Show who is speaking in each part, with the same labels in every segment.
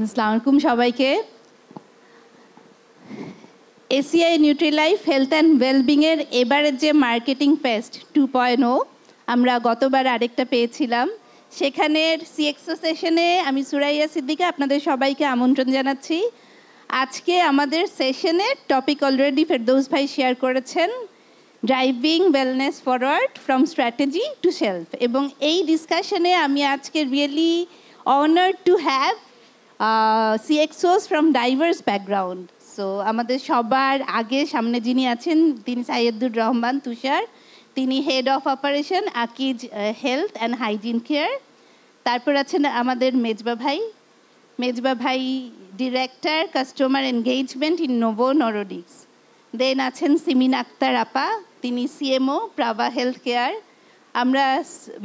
Speaker 1: আসসালামু আলাইকুম সবাইকে। এসিআই নিউট্রিলাইফ হেলথ অ্যান্ড ওয়েলবিংয়ের এবারের যে মার্কেটিং ফেস্ট 2.0 আমরা গতবার আরেকটা পেয়েছিলাম, সেখানের সিএক্সও সেশনে আমি সুরাইয়া সিদ্দিকা আপনাদের সবাইকে আমন্ত্রণ জানাচ্ছি। আজকে আমাদের সেশনের টপিক অলরেডি ফেরদৌস ভাই শেয়ার করেছেন, driving wellness forward from strategy to shelf. এবং এই ডিসকাশনে আমি আজকে really honoured to have CXOs from diverse background. So আমাদের সবার আগে সামনে যিনি আছেন তিনি সাইয়েদুর রহমান তুষার, তিনি head of operation Akij health and hygiene care. তারপর আছেন আমাদের Mezba Bhai director customer engagement in Novo Nordisk. Then আছেন সিমিন আক্তার আপা, তিনি সিএমও প্রাভা হেলথ কেয়ার। আমরা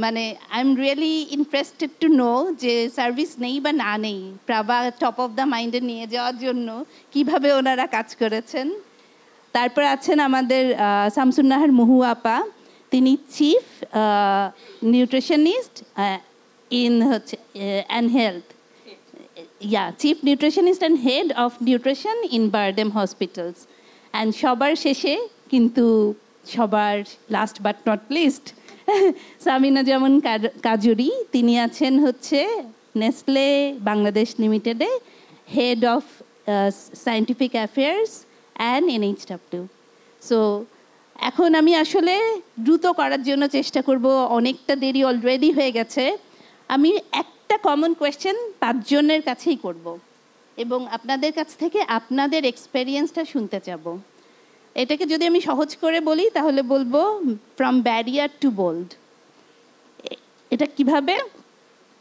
Speaker 1: মানে I am really interested to know যে সার্ভিস নেই বা না নেই, প্রাভা টপ অফ দ্য মাইন্ডে নিয়ে যাওয়ার জন্য কিভাবে ওনারা কাজ করেছেন। তারপর আছেন আমাদের শামসুন্নাহার মুহু আপা, তিনি চিফ নিউট্রিশনিস্ট ইন হচ্ছে and health, chief nutritionist and head of nutrition in BIRDEM hospitals. And সবার শেষে কিন্তু সবার last but not list Samina যেমন কাজুরি, তিনি আছেন হচ্ছে নেসলে বাংলাদেশ লিমিটেডে head of scientific affairs and NHW। So এখন আমি আসলে দ্রুত করার জন্য চেষ্টা করব, অনেকটা দেরি অলরেডি হয়ে গেছে। আমি একটা কমন কোয়েশ্চেন 5 জনের কাছেই করব এবং আপনাদের কাছ থেকে আপনাদের এক্সপেরিয়েন্সটা শুনতে চাবো। এটাকে যদি আমি সহজ করে বলি তাহলে বলবো ফ্রম ব্যারিয়ার টু বোল্ড। এটা কিভাবে,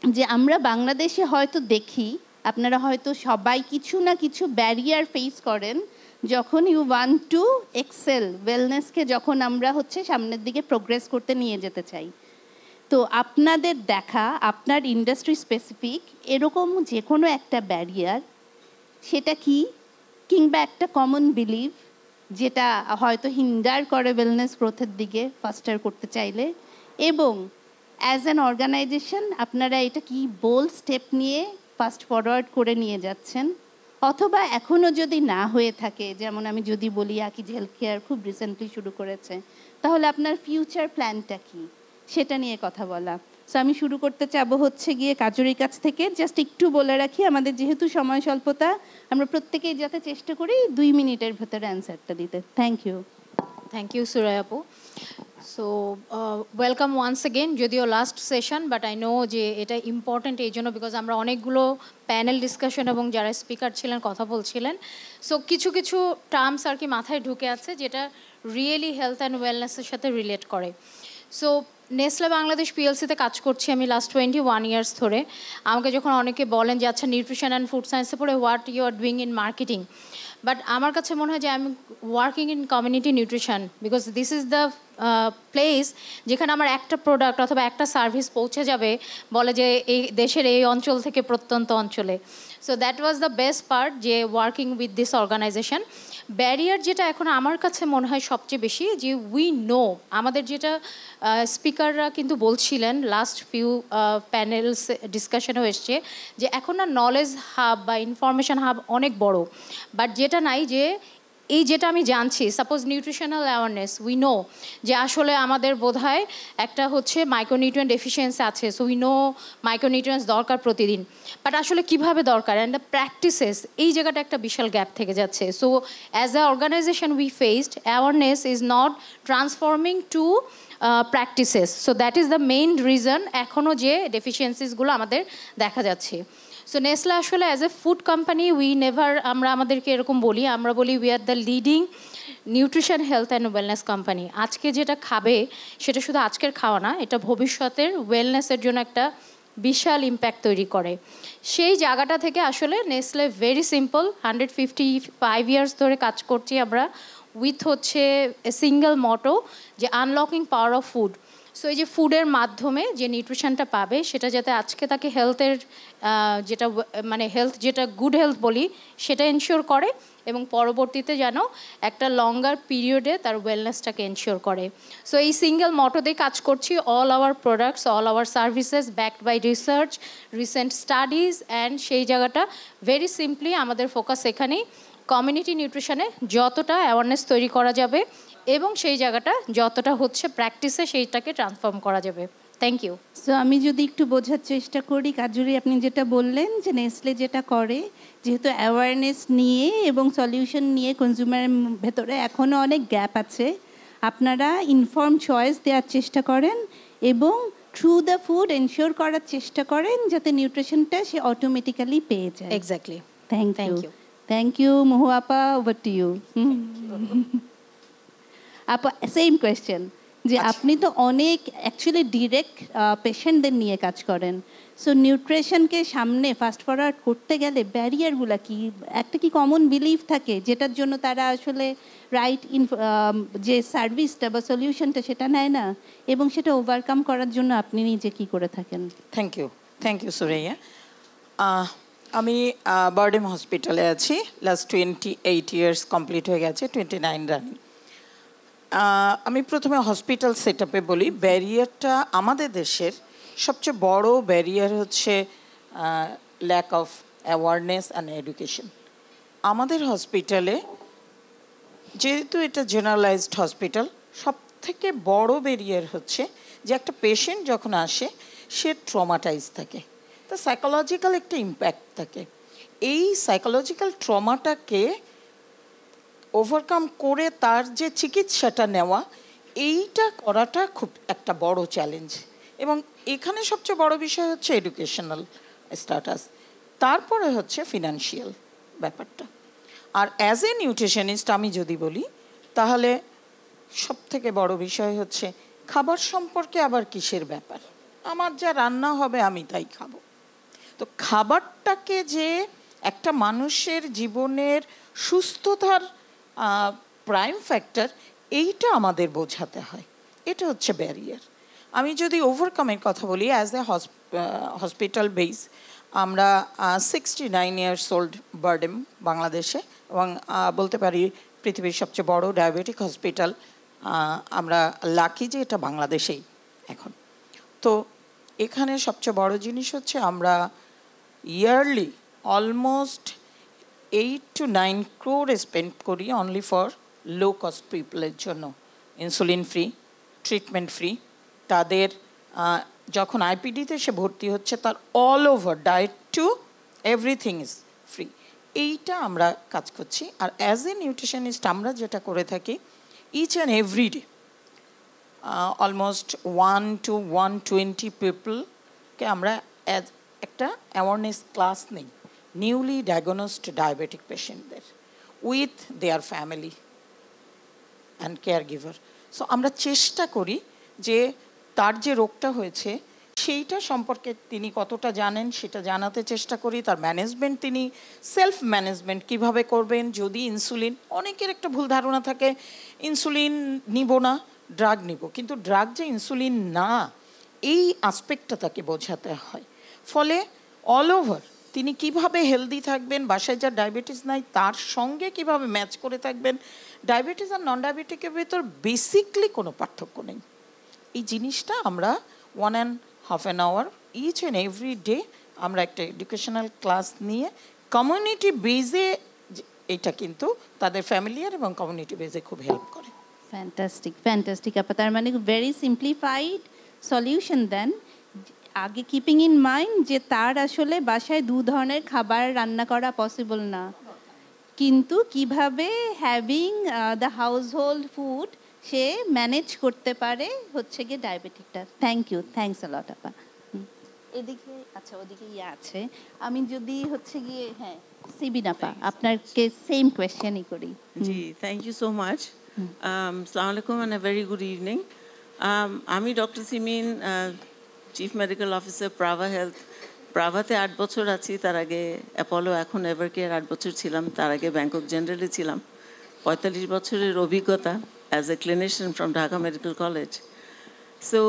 Speaker 1: যে আমরা বাংলাদেশে হয়তো দেখি, আপনারা হয়তো সবাই কিছু না কিছু ব্যারিয়ার ফেস করেন যখন ইউ ওয়ান্ট টু এক্সেল ওয়েলনেসকে, যখন আমরা হচ্ছে সামনের দিকে প্রোগ্রেস করতে নিয়ে যেতে চাই। তো আপনাদের দেখা আপনার ইন্ডাস্ট্রি স্পেসিফিক এরকম যে কোনো একটা ব্যারিয়ার, সেটা কি, কিংবা একটা কমন বিলিভ যেটা হয়তো হিন্ডার করে ওয়েলনেস গ্রোথের দিকে ফাস্টার করতে চাইলে, এবং অ্যাজ অ্যান অর্গানাইজেশন আপনারা এটা কি বোল্ড স্টেপ নিয়ে ফাস্ট ফরওয়ার্ড করে নিয়ে যাচ্ছেন। অথবা এখনও যদি না হয়ে থাকে, যেমন আমি যদি বলি আকিজ হেলথ কেয়ার খুব রিসেন্টলি শুরু করেছে, তাহলে আপনার ফিউচার প্ল্যানটা কি সেটা নিয়ে কথা বলা। সো আমি শুরু করতে চাবো হচ্ছে গিয়ে কাজুরির কাছ থেকে। জাস্ট একটু বলে রাখি, আমাদের যেহেতু সময় স্বল্পতা, আমরা প্রত্যেকেই যাতে চেষ্টা করি 2 মিনিটের ভেতরে অ্যান্সারটা দিতে।
Speaker 2: থ্যাংক ইউ সুরাই আপু। সো ওয়েলকাম ওয়ান্স এগেন, যদিও last session, but I know যে এটা ইম্পর্ট্যান্ট এই জন্য বিকজ আমরা অনেকগুলো প্যানেল ডিসকাশন এবং যারা স্পিকার ছিলেন কথা বলছিলেন। সো কিছু কিছু টার্মস আর কি মাথায় ঢুকে আছে যেটা রিয়েলি হেলথ অ্যান্ড ওয়েলনেসের সাথে রিলেট করে। সো নেসলে বাংলাদেশ পিএলসিতে কাজ করছি আমি লাস্ট 21 ইয়ার্স ধরে। আমাকে যখন অনেকে বলেন যে আচ্ছা নিউট্রিশন অ্যান্ড ফুড সায়েন্সে পড়ে what you are doing in marketing, but আমার কাছে মনে হয় যে I am working in community nutrition because this is the place যেখানে আমার একটা প্রোডাক্ট অথবা একটা সার্ভিস পৌঁছে যাবে, বলে যে এই দেশের এই অঞ্চল থেকে প্রত্যন্ত অঞ্চলে। So that was the best part, যে working with this organization. Barrier যেটা এখন আমার কাছে মনে হয় সবচেয়ে বেশি, যে উই নো, আমাদের যেটা স্পিকাররা কিন্তু বলছিলেন লাস্ট ফিউ প্যানেলস ডিসকাশনেও এসছে, যে এখন না নলেজ হাব বা ইনফরমেশন হাব অনেক বড়, বাট যেটা নাই যে এই যেটা আমি জানছি, suppose nutritional awareness, we know যে আসলে আমাদের বোধহয় একটা হচ্ছে মাইক্রোনিউট্রিয়েন্ট ডেফিসিয়েন্সি আছে, সো উই নো মাইক্রোনিউট্রিয়েন্টস দরকার প্রতিদিন, বাট আসলে কিভাবে দরকার অ্যান্ড দ্য প্র্যাকটিসেস, এই জায়গাটা একটা বিশাল গ্যাপ থেকে যাচ্ছে। So as a organisation we faced awareness is not transforming to practices. So that is the main reason এখনও যে ডেফিসিয়েন্সিসগুলো আমাদের দেখা যাচ্ছে। সো নেসলে আসলে as a food company we never, আমরা আমাদেরকে এরকম বলি, আমরা বলি we are the leading nutrition health and wellness company. আজকে যেটা খাবে সেটা শুধু আজকের খাওয়া না, এটা ভবিষ্যতের ওয়েলনেসের জন্য একটা বিশাল ইম্প্যাক্ট তৈরি করে। সেই জায়গাটা থেকে আসলে নেসলে ভেরি সিম্পল, 155 ইয়ার্স ধরে কাজ করছি আমরা উইথ হচ্ছে এ সিঙ্গেল মটো, যে unlocking power of food. So এই যে ফুডের মাধ্যমে যে নিউট্রিশনটা পাবে সেটা যাতে আজকে তাকে হেলথের যেটা মানে হেলথ যেটা গুড হেলথ বলি সেটা এনশিওর করে এবং পরবর্তীতে যেন একটা লঙ্গার পিরিয়ডে তার ওয়েলনেসটাকে এনশিওর করে। সো এই সিঙ্গেল মটোতেই কাজ করছি, all our products, all our services backed by research, recent studies, and সেই জায়গাটা ভেরি সিম্পলি আমাদের ফোকাস এখানেই কমিউনিটি নিউট্রিশনে যতটা অ্যাওয়ারনেস তৈরি করা যাবে এবং সেই জায়গাটা যতটা হচ্ছে প্র্যাকটিসে সেইটাকে ট্রান্সফর্ম করা যাবে। Thank you.
Speaker 1: সো আমি যদি একটু বোঝার চেষ্টা করি, কাজুরি আপনি যেটা বললেন যে নেসলে যেটা করে, যেহেতু অ্যাওয়ারনেস নিয়ে এবং সলিউশন নিয়ে কনজিউমারের ভেতরে এখনও অনেক গ্যাপ আছে, আপনারা ইনফর্ম চয়েস দেওয়ার চেষ্টা করেন এবং থ্রু দ্য ফুড এনশিওর করার চেষ্টা করেন যাতে নিউট্রিশনটা সে অটোমেটিক্যালি পেয়ে যায়।
Speaker 2: Exactly.
Speaker 1: Thank
Speaker 2: Thank
Speaker 1: you.
Speaker 2: you.
Speaker 1: Thank you Mohu আপা, ওভার টু ইউ। আপা সেম কোয়েশ্চেন, যে আপনি তো অনেক অ্যাকচুয়ালি ডিরেক্ট পেশেন্টদের নিয়ে কাজ করেন, সো নিউট্রিশনকে সামনে ফাস্ট ফরওয়ার্ড করতে গেলে ব্যারিয়ারগুলো কি? একটা কি কমন বিলিফ থাকে যেটার জন্য তারা আসলে রাইট যে সার্ভিসটা বা সলিউশনটা সেটা নেয় না, এবং সেটা ওভারকাম করার জন্য আপনি নিজে কি করে থাকেন?
Speaker 3: Thank you Suraiya. আমি বারডেম হসপিটালে আছি, লাস্ট 28 ইয়ার্স কমপ্লিট হয়ে গেছে, 29 রানিং। আমি প্রথমে হসপিটাল সেট আপে বলি, ব্যারিয়ারটা আমাদের দেশের সবচেয়ে বড় ব্যারিয়ার হচ্ছে lack of awareness and education. আমাদের হসপিটালে যেহেতু এটা জেনারেলাইজড হসপিটাল, সব থেকে বড় ব্যারিয়ার হচ্ছে যে একটা পেশেন্ট যখন আসে সে ট্রমাটাইজ থাকে, তা সাইকোলজিক্যাল একটা ইম্প্যাক্ট থাকে। এই সাইকোলজিক্যাল ট্রমাটাকে ওভারকাম করে তার যে চিকিৎসাটা নেওয়া, এইটা করাটা খুব একটা বড় চ্যালেঞ্জ। এবং এখানে সবচেয়ে বড় বিষয় হচ্ছে এডুকেশনাল স্ট্যাটাস, তারপরে হচ্ছে ফিনান্সিয়াল ব্যাপারটা। আর অ্যাজ এ নিউট্রিশনিস্ট আমি যদি বলি, তাহলে সব থেকে বড় বিষয় হচ্ছে খাবার সম্পর্কে আবার কিসের ব্যাপার, আমার যা রান্না হবে আমি তাই খাবো। তো খাবারটাকে যে একটা মানুষের জীবনের সুস্থতার প্রাইম ফ্যাক্টর, এইটা আমাদের বোঝাতে হয়, এটা হচ্ছে ব্যারিয়ার। আমি যদি ওভারকামের কথা বলি, অ্যাজ এ হসপিটাল বেস আমরা 69 ইয়ার্স ওল্ড বারডেম বাংলাদেশে, এবং বলতে পারি পৃথিবীর সবচেয়ে বড় ডায়াবেটিক হসপিটাল। আমরা লাকি যে এটা বাংলাদেশেই এখন। তো এখানে সবচেয়ে বড় জিনিস হচ্ছে আমরা yearly almost 8 to 9 crore spend করি অনলি ফর লো কস্ট পিপলের জন্য, ইনসুলিন ফ্রি, ট্রিটমেন্ট ফ্রি। তাদের যখন আইপিডিতে সে ভর্তি হচ্ছে তার all over diet two everything is free. এইটা আমরা কাজ করছি। আর অ্যাজ এ নিউট্রিশনিস্ট আমরা যেটা করে থাকি, each and every day almost 1 to 120 পিপলকে আমরা অ্যাজ একটা অ্যাওয়ারনেস ক্লাস নেই নিউলি ডায়াগনোসড ডায়াবেটিক পেশেন্টদের with their family and care giver. So আমরা চেষ্টা করি যে তার যে রোগটা হয়েছে সেইটা সম্পর্কে তিনি কতটা জানেন সেটা জানাতে চেষ্টা করি। তার ম্যানেজমেন্ট, তিনি সেলফ ম্যানেজমেন্ট কীভাবে করবেন। যদি ইনসুলিন, অনেকের একটা ভুল ধারণা থাকে ইনসুলিন নিব না, ড্রাগ নিব, কিন্তু ড্রাগ যে ইনসুলিন না, এই আসপেক্টটা তাকে বোঝাতে হয়। ফলে অল ওভার তিনি কিভাবে হেলদি থাকবেন, বাসায় যার ডায়াবেটিস নাই তার সঙ্গে কিভাবে ম্যাচ করে থাকবেন। ডায়াবেটিস আর নন ডায়াবেটিকের ভেতর বেসিকলি কোনো পার্থক্য নেই। এই জিনিসটা আমরা 1.5 hour each and every day আমরা একটা এডুকেশনাল ক্লাস নিয়ে কমিউনিটি বেজে, এটা কিন্তু তাদের ফ্যামিলিয়ার এবং কমিউনিটি বেজে খুব হেল্প করে।
Speaker 1: ফ্যান্টাস্টিক আপা, তার মানে ভেরি সিম্পলিফাইড সলিউশন দেন। আগে কিপিং ইন মাইন্ড যে তার আসলে বাসায় দু ধরনের খাবার রান্না করা পসিবল না, কিন্তু কিভাবে having the house hold food say manage করতে পারে হচ্ছে গিয়ে ডায়াবেটিকটা। থ্যাংকস আ লট আপা। এদিকে আচ্ছা, ওদিকে আছে। আমি যদি হচ্ছে গিয়ে সিবিন আপা আপনাকে সেম কোয়েশ্চেনই করি।
Speaker 4: জি, থ্যাংক ইউ সো মাচ। আসসালামু আলাইকুম and a very good evening. আমি doctor Simin, chief medical officer Prava health. প্রাভাতে 8 বছর আছি, তার আগে অ্যাপোলো, এখন এভারকেয়ার 8 বছর ছিলাম, তার আগে ব্যাংকক জেনারেলে ছিলাম। 45 বছরের অভিজ্ঞতা as a clinician from Dhaka medical college. So,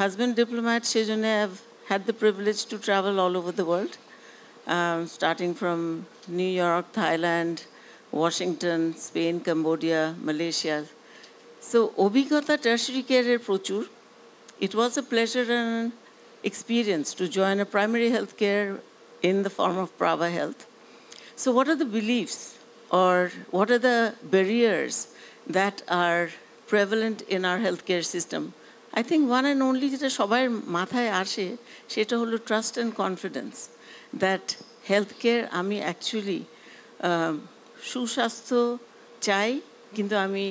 Speaker 4: husband diplomat, সেজন্য I've had the privilege to travel all over the world, starting from New York, Thailand, Washington, Spain, Cambodia, Malaysia. So, অভিজ্ঞতা tertiary care প্রচুর. It was a pleasure and experience to join a primary health care in the form of Prava Health. So what are the beliefs or what are the barriers that are prevalent in our healthcare system? I think one and only যেটা সবার মাথায় আসে সেটা হলো trust and confidence that healthcare আমি actually সুস্বাস্থ্য চাই কিন্তু আমি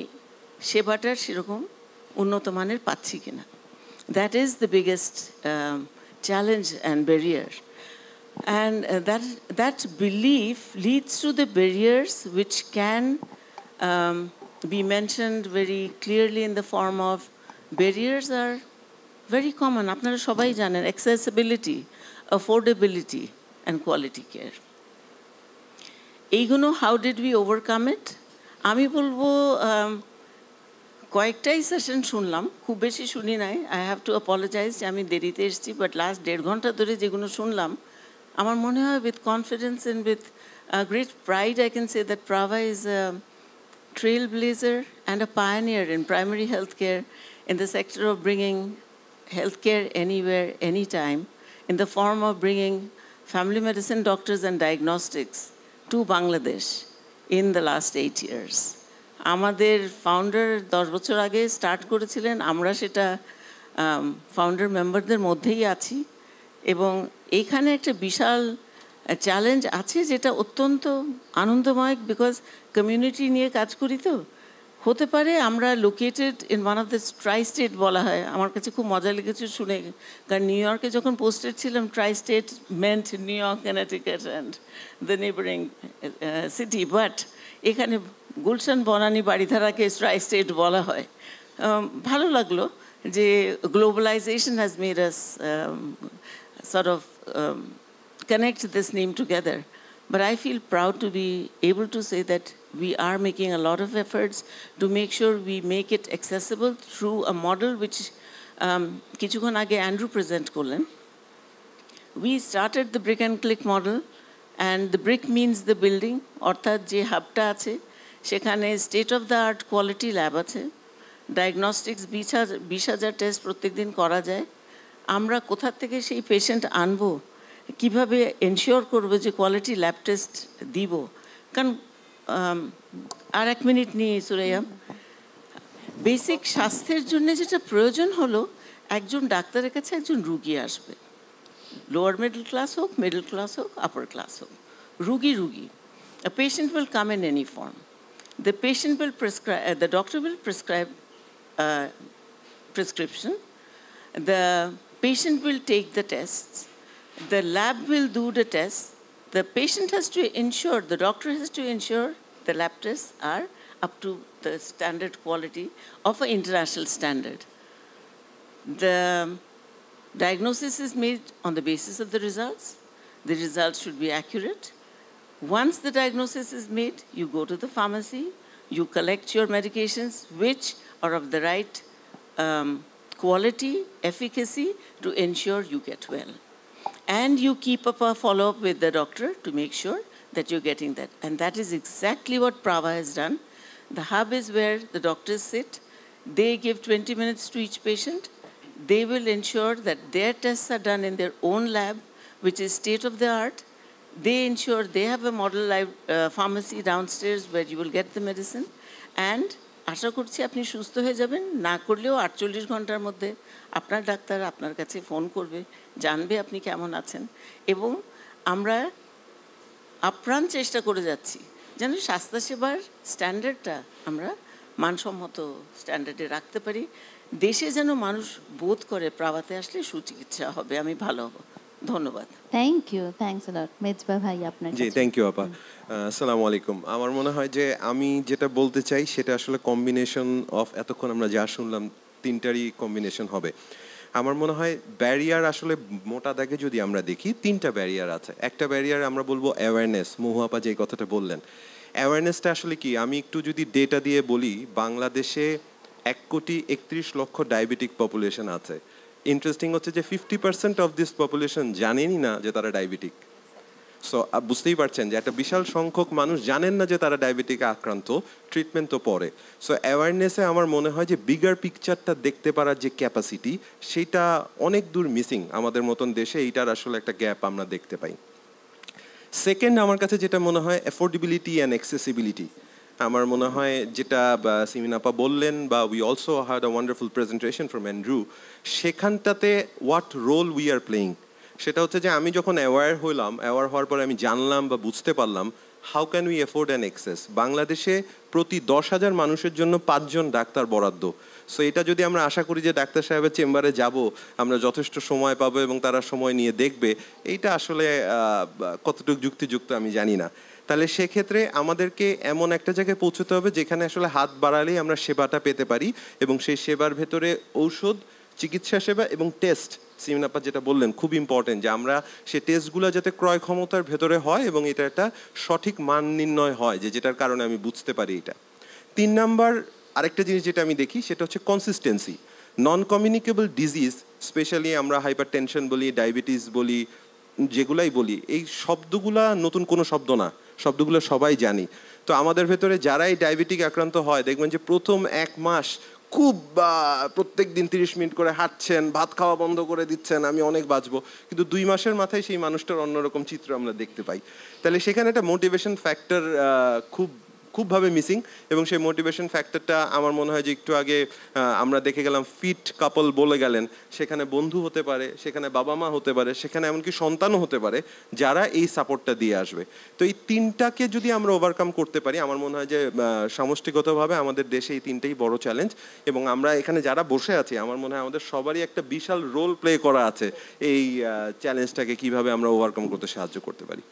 Speaker 4: সেবাটার সেরকম উন্নত মানের পাচ্ছি কিনা. That is the biggest challenge and barrier. And that belief leads to the barriers which can be mentioned very clearly in the form of barriers are very common. আপনারা সবাই জানেন, accessibility, affordability, and quality care. এইগুলো how did we overcome it? আমি বলবো কয়েকটাই session শুনলাম, খুব বেশি শুনি নাই. আই হ্যাভ টু অ্যাপোলোজাইজ যে আমি দেরিতে এসেছি, বাট লাস্ট 1.5 ঘন্টা ধরে যেগুলো শুনলাম আমার মনে হয় with confidence and with great pride I can say that Prava is a trailblazer and a pioneer in primary health care in the sector of bringing healthcare anywhere, anytime, in the form of bringing family medicine doctors and diagnostics to Bangladesh in the last 8 years. আমাদের founder 10 বছর আগে start করেছিলেন, আমরা সেটা founder মেম্বারদের মধ্যেই আছি এবং এইখানে একটা বিশাল চ্যালেঞ্জ আছে যেটা অত্যন্ত আনন্দময়, বিকজ কমিউনিটি নিয়ে কাজ করি তো হতে পারে আমরা located in one of the try state বলা হয়. আমার কাছে খুব মজা লেগেছে শুনে, কারণ নিউ ইয়র্কে যখন পোস্টেড ছিলাম tri state meant new York, Connecticut and the neighbouring city, but এখানে গুলশান, বনানী, বাড়িধারাকে ট্রাই স্টেট বলা হয়. ভালো লাগলো যে globalisation has made us sort of connect this name together. But I feel proud to be able to say that we are making a lot of efforts to make sure we make it accessible through a model which কিছুক্ষণ আগে Andrew present করলেন. We started the brick and click model, and the brick means the building, অর্থাৎ যে হাবটা আছে সেখানে state of the art quality lab আছে, diagnostics 20,000 test প্রত্যেকদিন করা যায়. আমরা কোথা থেকে সেই পেশেন্ট আনবো, কিভাবে এনশিওর করবো যে কোয়ালিটি ল্যাব টেস্ট দিব. কারণ আর 1 মিনিট নিয়ে সুরাইয়া, বেসিক স্বাস্থ্যের জন্য যেটা প্রয়োজন হলো একজন ডাক্তারের কাছে একজন রুগী আসবে, লোয়ার মিডল ক্লাস হোক, মিডল ক্লাস হোক, আপার ক্লাস হোক, রুগী. A patient will come in any form. The patient will prescribe, the doctor will prescribe prescription. The patient will take the tests. The lab will do the tests. The patient has to ensure, the doctor has to ensure the lab tests are up to the standard quality of an international standard. The diagnosis is made on the basis of the results. The results should be accurate. Once the diagnosis is made, you go to the pharmacy, you collect your medications which are of the right quality, efficacy to ensure you get well. And you keep up a follow-up with the doctor to make sure that you're getting that. And that is exactly what Prava has done. The hub is where the doctors sit. They give 20 minutes to each patient. They will ensure that their tests are done in their own lab, which is state-of-the-art. They ensure they have a model pharmacy downstairs where you will get the medicine. And আশা করছি আপনি সুস্থ হয়ে যাবেন, না করলেও 48 ঘন্টার মধ্যে আপনার ডাক্তার আপনার কাছে ফোন করবে, জানবে আপনি কেমন আছেন. এবং আমরা আপ্রাণ চেষ্টা করে যাচ্ছি যেন স্বাস্থ্যসেবার স্ট্যান্ডার্ডটা আমরা মানসম্মত স্ট্যান্ডার্ডে রাখতে পারি. দেশে যেন মানুষ বোধ করে প্রাভাতে আসলে সুচিকিৎসা হবে, আমি ভালো হব. ধন্যবাদ.
Speaker 1: থ্যাংক ইউ, থ্যাংকস আ লট. মেজবা ভাই আপনার
Speaker 5: জি, থ্যাংক ইউ আপা. আসসালামু আলাইকুম. আমার মনে হয় যে আমি যেটা বলতে চাই সেটা আসলে কম্বিনেশন অফ, এতক্ষণ আমরা যা শুনলাম তিনটারই কম্বিনেশন হবে. আমার মনে হয় ব্যারিয়ার আসলে মোটা দাগে যদি আমরা দেখি 3টা ব্যারিয়ার আছে. একটা ব্যারিয়ার আমরা বলবো অ্যাওয়ারনেস. মহুয়াপা যে কথাটা বললেন, অ্যাওয়ারনেসটা আসলে কি, আমি একটু যদি ডেটা দিয়ে বলি, বাংলাদেশে 1,31,00,000 ডায়াবেটিক পপুলেশন আছে। ইন্টারেস্টিং হচ্ছে যে 50% অফ দিস পপুলেশন জানেনই না যে তারা ডায়াবেটিক। সো বুঝতেই পারছেন যে একটা বিশাল সংখ্যক মানুষ জানেন না যে তারা ডায়াবেটিকে আক্রান্ত, ট্রিটমেন্ট তো পরে। সো অ্যাওয়ারনেসে আমার মনে হয় যে বিগার পিকচারটা দেখতে পারার যে ক্যাপাসিটি, সেইটা অনেক দূর মিসিং আমাদের মতন দেশে। এইটার আসলে একটা গ্যাপ আমরা দেখতে পাই। সেকেন্ড, আমার কাছে যেটা মনে হয় অ্যাফোর্ডেবিলিটি অ্যান্ড অ্যাক্সেসিবিলিটি। আমার মনে হয় যেটা সিমিন আপা বললেন, বা we also had a wonderful presentation from Andrew, সেখানটাতে what role we are playing, সেটা হচ্ছে যে আমি যখন অ্যাওয়ার হওয়ার পরে আমি জানলাম বা বুঝতে পারলাম how can we afford an access. বাংলাদেশে প্রতি 10,000 মানুষের জন্য 5 জন ডাক্তার বরাদ্দ। সো এটা যদি আমরা আশা করি যে ডাক্তার সাহেবের চেম্বারে যাব, আমরা যথেষ্ট সময় পাবো এবং তারা সময় নিয়ে দেখবে, এইটা আসলে কতটুকু যুক্তিযুক্ত আমি জানি না। তাহলে সেক্ষেত্রে আমাদেরকে এমন একটা জায়গায় পৌঁছতে হবে যেখানে আসলে হাত বাড়ালেই আমরা সেবাটা পেতে পারি, এবং সেই সেবার ভেতরে ঔষধ, চিকিৎসা সেবা এবং টেস্ট, সিমিন আপা যেটা বললেন খুব ইম্পর্টেন্ট, যে আমরা সেই টেস্টগুলো যাতে ক্রয় ক্ষমতার ভেতরে হয় এবং এটা একটা সঠিক মান নির্ণয় হয়, যে যেটার কারণে আমি বুঝতে পারি এটা। 3 নাম্বার আরেকটা জিনিস যেটা আমি দেখি সেটা হচ্ছে কনসিস্টেন্সি। নন কমিউনিকেবল ডিজিজ, স্পেশালি আমরা হাইপার টেনশন বলি, ডায়াবেটিস বলি, যেগুলাই বলি, এই শব্দগুলা নতুন কোনো শব্দ না, শব্দগুলো সবাই জানি। তো আমাদের ভেতরে যারাই ডায়াবেটিক আক্রান্ত হয় দেখবেন যে প্রথম 1 মাস খুব প্রত্যেক দিন 30 মিনিট করে হাঁটছেন, ভাত খাওয়া বন্ধ করে দিচ্ছেন, আমি অনেক বাঁচবো, কিন্তু 2 মাসের মাথায় সেই মানুষটার অন্যরকম চিত্র আমরা দেখতে পাই। তাহলে সেখানে একটা মোটিভেশন ফ্যাক্টর খুবভাবে মিসিং, এবং সেই মোটিভেশন ফ্যাক্টরটা আমার মনে হয় যে একটু আগে আমরা দেখে গেলাম ফিট কাপল বলে গেলেন, সেখানে বন্ধু হতে পারে, সেখানে বাবা মা হতে পারে, সেখানে এমনকি সন্তানও হতে পারে যারা এই সাপোর্টটা দিয়ে আসবে। তো এই 3টাকে যদি আমরা ওভারকাম করতে পারি, আমার মনে হয় যে সমষ্টিগতভাবে আমাদের দেশে এই 3টাই বড় চ্যালেঞ্জ, এবং আমরা এখানে যারা বসে আছি আমার মনে হয় আমাদের সবারই একটা বিশাল রোল প্লে করা আছে এই চ্যালেঞ্জটাকে কিভাবে আমরা ওভারকাম করতে সাহায্য করতে পারি।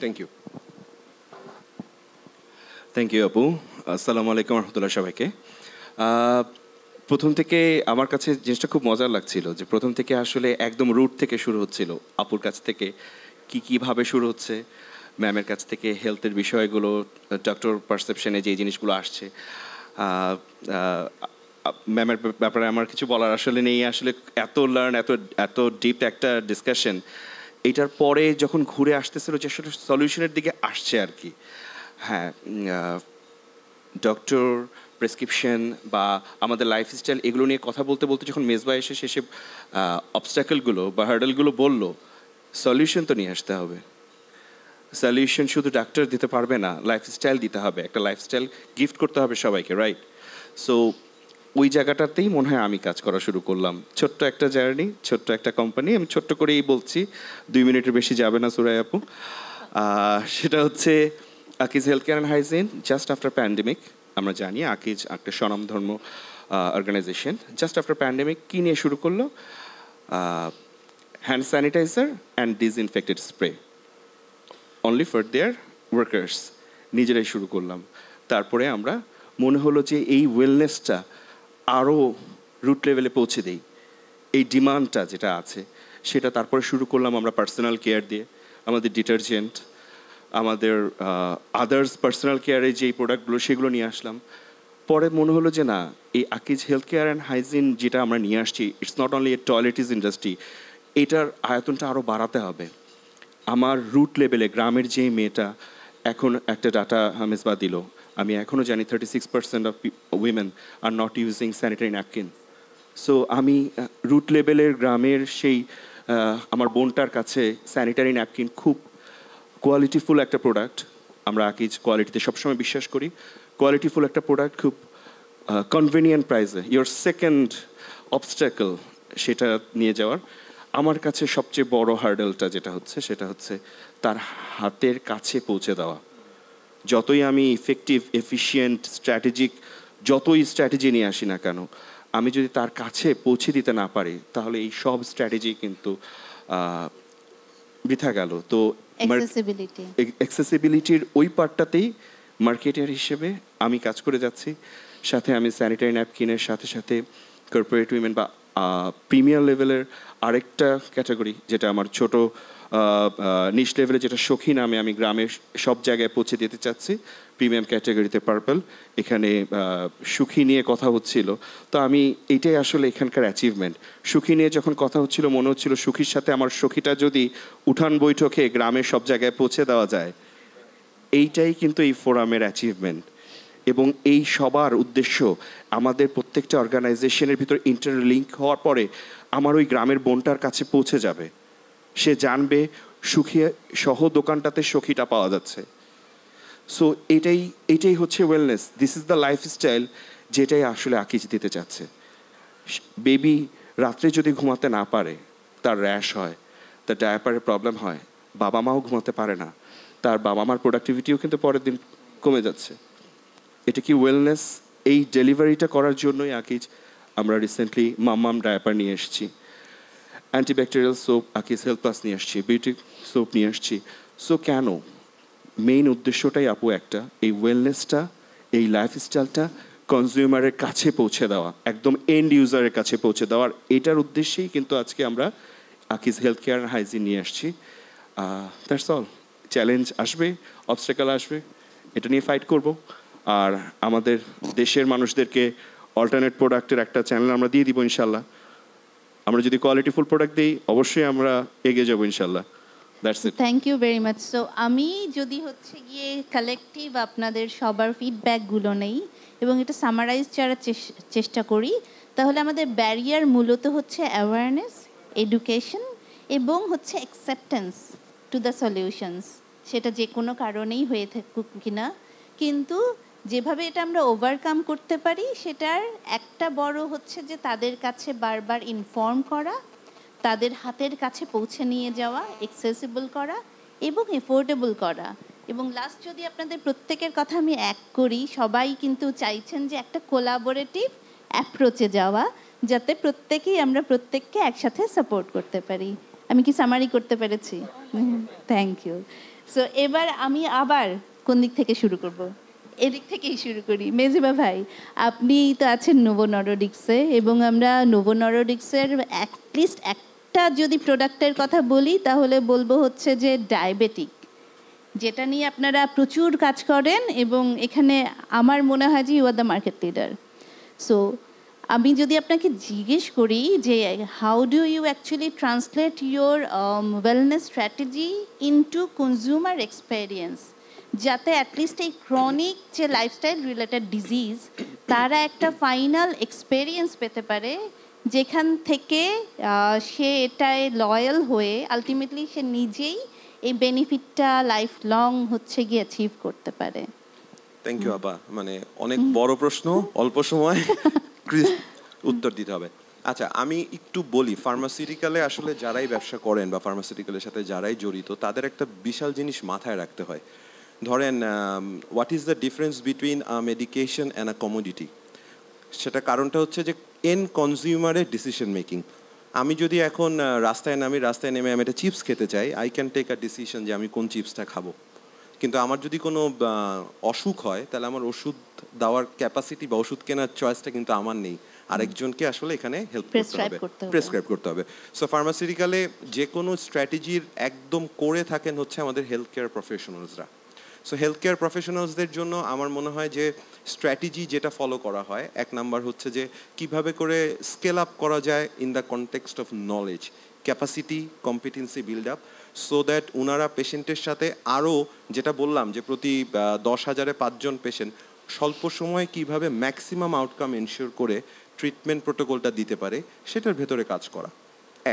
Speaker 5: Thank you.
Speaker 6: থ্যাংক ইউ আপু। আসসালামু আলাইকুম রহমতুল্লাহ সবাইকে। প্রথম থেকে আমার কাছে জিনিসটা খুব মজার লাগছিল যে প্রথম থেকে আসলে একদম রুট থেকে শুরু হচ্ছিল, আপুর কাছ থেকে কীভাবে শুরু হচ্ছে, ম্যামের কাছ থেকে হেলথের বিষয়গুলো, ডক্টর পারসেপশনে যে জিনিসগুলো আসছে। ম্যামের ব্যাপারে আমার কিছু বলার আসলে নেই, আসলে এত লার্ন, এত ডিপ একটা ডিসকাশন। এইটার পরে যখন ঘুরে আসতেছিল যে আসলে সলিউশনের দিকে আসছে আর কি। হ্যাঁ, ডক্টর, প্রেসক্রিপশন বা আমাদের লাইফস্টাইল, এগুলো নিয়ে কথা বলতে বলতে যখন মেজবা এসে শেষে অবস্ট্যাকলগুলো বা হার্ডেলগুলো বললো, সলিউশন তো নিয়ে আসতে হবে। সলিউশন শুধু ডাক্তার দিতে পারবে না, লাইফস্টাইল দিতে হবে, একটা লাইফস্টাইল গিফট করতে হবে সবাইকে, রাইট? সো ওই জায়গাটাতেই মনে হয় আমি কাজ করা শুরু করলাম। ছোট্ট একটা জার্নি, ছোট্ট একটা কোম্পানি, আমি ছোট্ট করেই বলছি, 2 মিনিটের বেশি যাবে না সুরাই আপু। সেটা হচ্ছে Akij health care and hygiene. Just after pandemic, আমরা জানি আকিজ একটা স্বনামধর্ম অর্গানাইজেশন। জাস্ট আফটার প্যান্ডেমিক কী নিয়ে শুরু করলো? Hand sanitiser and disinfected spray, only for their workers. নিজেরাই শুরু করলাম। তারপরে আমরা মনে হলো যে এই ওয়েলনেসটা আরও রুট লেভেলে পৌঁছে দেই, এই ডিমান্ডটা যেটা আছে সেটা। তারপরে শুরু করলাম আমরা পার্সোনাল কেয়ার দিয়ে, আমাদের ডিটারজেন্ট, আমাদের আদার্স পার্সোনাল কেয়ারে যেই প্রোডাক্টগুলো সেগুলো নিয়ে আসলাম। পরে মনে হলো যে না, এই Akij health care and hygiene যেটা আমরা নিয়ে আসছি, it's not only a toiletries industry, এটার আয়তনটা আরও বাড়াতে হবে। আমার রুট লেভেলে গ্রামের যে মেয়েটা, এখন একটা ডাটা মেজবা দিল, আমি এখনও জানি 36% of women are not using sanitary napkin. So আমি রুট লেভেলের গ্রামের সেই আমার বোনটার কাছে স্যানিটারি ন্যাপকিন খুব কোয়ালিটিফুল একটা প্রোডাক্ট। আমরা আকিজ কোয়ালিটিতে সবসময় বিশ্বাস করি। কোয়ালিটিফুল একটা প্রোডাক্ট, খুব কনভেনিয়েন্ট প্রাইসে, ইয়োর সেকেন্ড অবস্ট্যাকল সেটা নিয়ে যাওয়ার। আমার কাছে সবচেয়ে বড় হার্ডেলটা যেটা হচ্ছে সেটা হচ্ছে তার হাতের কাছে পৌঁছে দেওয়া। যতই আমি ইফেক্টিভ, এফিশিয়েন্ট, স্ট্র্যাটেজিক যতই স্ট্র্যাটেজি নিয়ে আসি না কেন, আমি যদি তার কাছে পৌঁছে দিতে না পারি তাহলে এই সব স্ট্র্যাটেজি কিন্তু বৃথা গেল। তো অ্যাক্সেসিবিলিটির ওই পার্টটাতেই মার্কেটার হিসেবে আমি কাজ করে যাচ্ছি। সাথে আমি স্যানিটারি ন্যাপকিনের সাথে সাথে কর্পোরেট উইমেন বা প্রিমিয়ার লেভেলের আরেকটা ক্যাটাগরি, যেটা আমার ছোট নিশ লেভেলে, যেটা সখী নামে আমি গ্রামের সব জায়গায় পৌঁছে দিতে চাচ্ছি। প্রিমিয়াম ক্যাটাগরিতে পার্পল, এখানে সুখী নিয়ে কথা হচ্ছিল। তো আমি এটাই আসলে এখানকার অ্যাচিভমেন্ট। সুখী নিয়ে যখন কথা হচ্ছিল মনে হচ্ছিল সুখীর সাথে আমার সখীটা যদি উঠান বৈঠকে গ্রামের সব জায়গায় পৌঁছে দেওয়া যায়, এইটাই কিন্তু এই ফোরামের অ্যাচিভমেন্ট। এবং এই সবার উদ্দেশ্য আমাদের প্রত্যেকটা অর্গানাইজেশনের ভিতর ইন্টারলিঙ্ক হওয়ার পরে আমার ওই গ্রামের বোনটার কাছে পৌঁছে যাবে, সে জানবে সুখী সহ দোকানটাতে সখীটা পাওয়া যাচ্ছে। সো এটাই হচ্ছে wellness, this is the lifestyle যেটাই আসলে আকিজ দিতে চাচ্ছে। বেবি রাত্রে যদি ঘুমাতে না পারে, তার র্যাশ হয়, তার ডায়াপারের প্রবলেম হয়, বাবা মাও ঘুমাতে পারে না, তার বাবা মার প্রোডাক্টিভিটিও কিন্তু পরের দিন কমে যাচ্ছে। এটা কি ওয়েলনেস? এই ডেলিভারিটা করার জন্যই আকিজ আমরা রিসেন্টলি মাম্মাম ডায়াপার নিয়ে এসেছি, antibacterial soap Akij health plus নিয়ে আসছি, বিউটি সোপ নিয়ে আসছি। সো কেন? মেইন উদ্দেশ্যটাই আপু একটা, এই ওয়েলনেসটা, এই লাইফস্টাইলটা কনজিউমারের কাছে পৌঁছে দেওয়া, একদম এন্ড ইউজারের কাছে পৌঁছে দেওয়ার এটার উদ্দেশ্যেই কিন্তু আজকে আমরা Akij health care and hygiene নিয়ে আসছি। That's all. চ্যালেঞ্জ আসবে, অবস্ট্যাকল আসবে, এটা নিয়ে ফাইট করব। আর আমাদের দেশের মানুষদেরকে অল্টারনেট প্রোডাক্টের একটা চ্যানেল আমরা দিয়ে দিব ইনশাল্লাহ। আমরা যদি কোয়ালিটিফুল প্রোডাক্ট দিই অবশ্যই আমরা এগিয়ে যাবো ইনশাল্লাহ। That's it.
Speaker 1: Thank you very much. So আমি যদি হচ্ছে গিয়ে কালেকটিভ আপনাদের সবার ফিডব্যাকগুলো নেই এবং এটা সামারাইজ করার চেষ্টা করি, তাহলে আমাদের ব্যারিয়ার মূলত হচ্ছে অ্যাওয়ারনেস, এডুকেশন এবং হচ্ছে অ্যাকসেপ্টেন্স টু দ্য সলিউশনস, সেটা যে কোনো কারণেই হয়ে থাকুক কিনা। কিন্তু যেভাবে এটা আমরা ওভারকাম করতে পারি সেটার একটা বড় হচ্ছে যে তাদের কাছে বারবার ইনফর্ম করা, তাদের হাতের কাছে পৌঁছে নিয়ে যাওয়া, অ্যাক্সেসিবল করা এবং এফোর্ডেবল করা। এবং লাস্ট যদি আপনাদের প্রত্যেকের কথা আমি এক করি, সবাই কিন্তু চাইছেন যে একটা কোলাবোরেটিভ অ্যাপ্রোচে যাওয়া, যাতে আমরা প্রত্যেককে একসাথে সাপোর্ট করতে পারি। আমি কি সামারি করতে পেরেছি? Thank you. সো এবার আমি আবার কোন দিক থেকে শুরু করব? এদিক থেকেই শুরু করি। মেজিবা ভাই, আপনি তো আছেন নোভো নরডিক্সে, এবং আমরা নোভো নরডিক্সের অ্যাটলিস্ট একটা যদি প্রোডাক্টের কথা বলি তাহলে বলবো হচ্ছে যে ডায়াবেটিক, যেটা নিয়ে আপনারা প্রচুর কাজ করেন এবং এখানে আমার মনে হয় যে you are the market leader. So আমি যদি আপনাকে জিজ্ঞেস করি যে how do you actually translate your wellness strategy into consumer experience, যাতে অ্যাটলিস্ট এই ক্রনিক যে লাইফস্টাইল রিলেটেড ডিজিজ তারা একটা ফাইনাল এক্সপেরিয়েন্স পেতে পারে, যেখান থেকে সে এটায় লয়াল হয়ে আলটিমেটলি সে নিজেই এই বেনিফিটটা লাইফ লং হচ্ছে গিয়ে অ্যাচিভ করতে পারে।
Speaker 5: থ্যাংক ইউ আপা। মানে অনেক বড় প্রশ্ন, অল্প সময় উত্তর দিতে হবে। আচ্ছা, আমি একটু বলি, ফার্মাসিউটিক্যালে আসলে যারাই ব্যবসা করেন বা ফার্মাসিউটিক্যালের সাথে যারাই জড়িত তাদের একটা বিশাল জিনিস মাথায় রাখতে হয়। ধরেন, what is the difference between a medication and a commodity? সেটা কারণটা হচ্ছে যে এন্ড কনজিউমারের ডিসিশন মেকিং। আমি যদি এখন রাস্তায় নেমে আমি একটা চিপস খেতে চাই, I can take a decision যে আমি কোন চিপসটা খাবো। কিন্তু আমার যদি কোনো অসুখ হয় তাহলে আমার ওষুধ দেওয়ার ক্যাপাসিটি বা ওষুধ কেনার চয়েসটা কিন্তু আমার নেই, আরেকজনকে আসলে এখানে হেল্প প্রেসক্রাইব করতে হবে। সো ফার্মাসিউটিক্যালে যে কোনো স্ট্র্যাটেজির একদম করে থাকেন হচ্ছে আমাদের হেলথ কেয়ার প্রফেশনালসরা। সো হেলথ কেয়ার প্রফেশনালসদের জন্য আমার মনে হয় যে স্ট্র্যাটেজি যেটা ফলো করা হয়, এক নাম্বার হচ্ছে যে কিভাবে করে স্কেল আপ করা যায় in the context of knowledge, capacity, competency build up, so that ওনারা পেশেন্টের সাথে আরও, যেটা বললাম যে প্রতি 10,000-এ 5 জন পেশেন্ট, স্বল্প সময়ে কিভাবে ম্যাক্সিমাম আউটকাম এনশিওর করে ট্রিটমেন্ট প্রোটোকলটা দিতে পারে সেটার ভেতরে কাজ করা।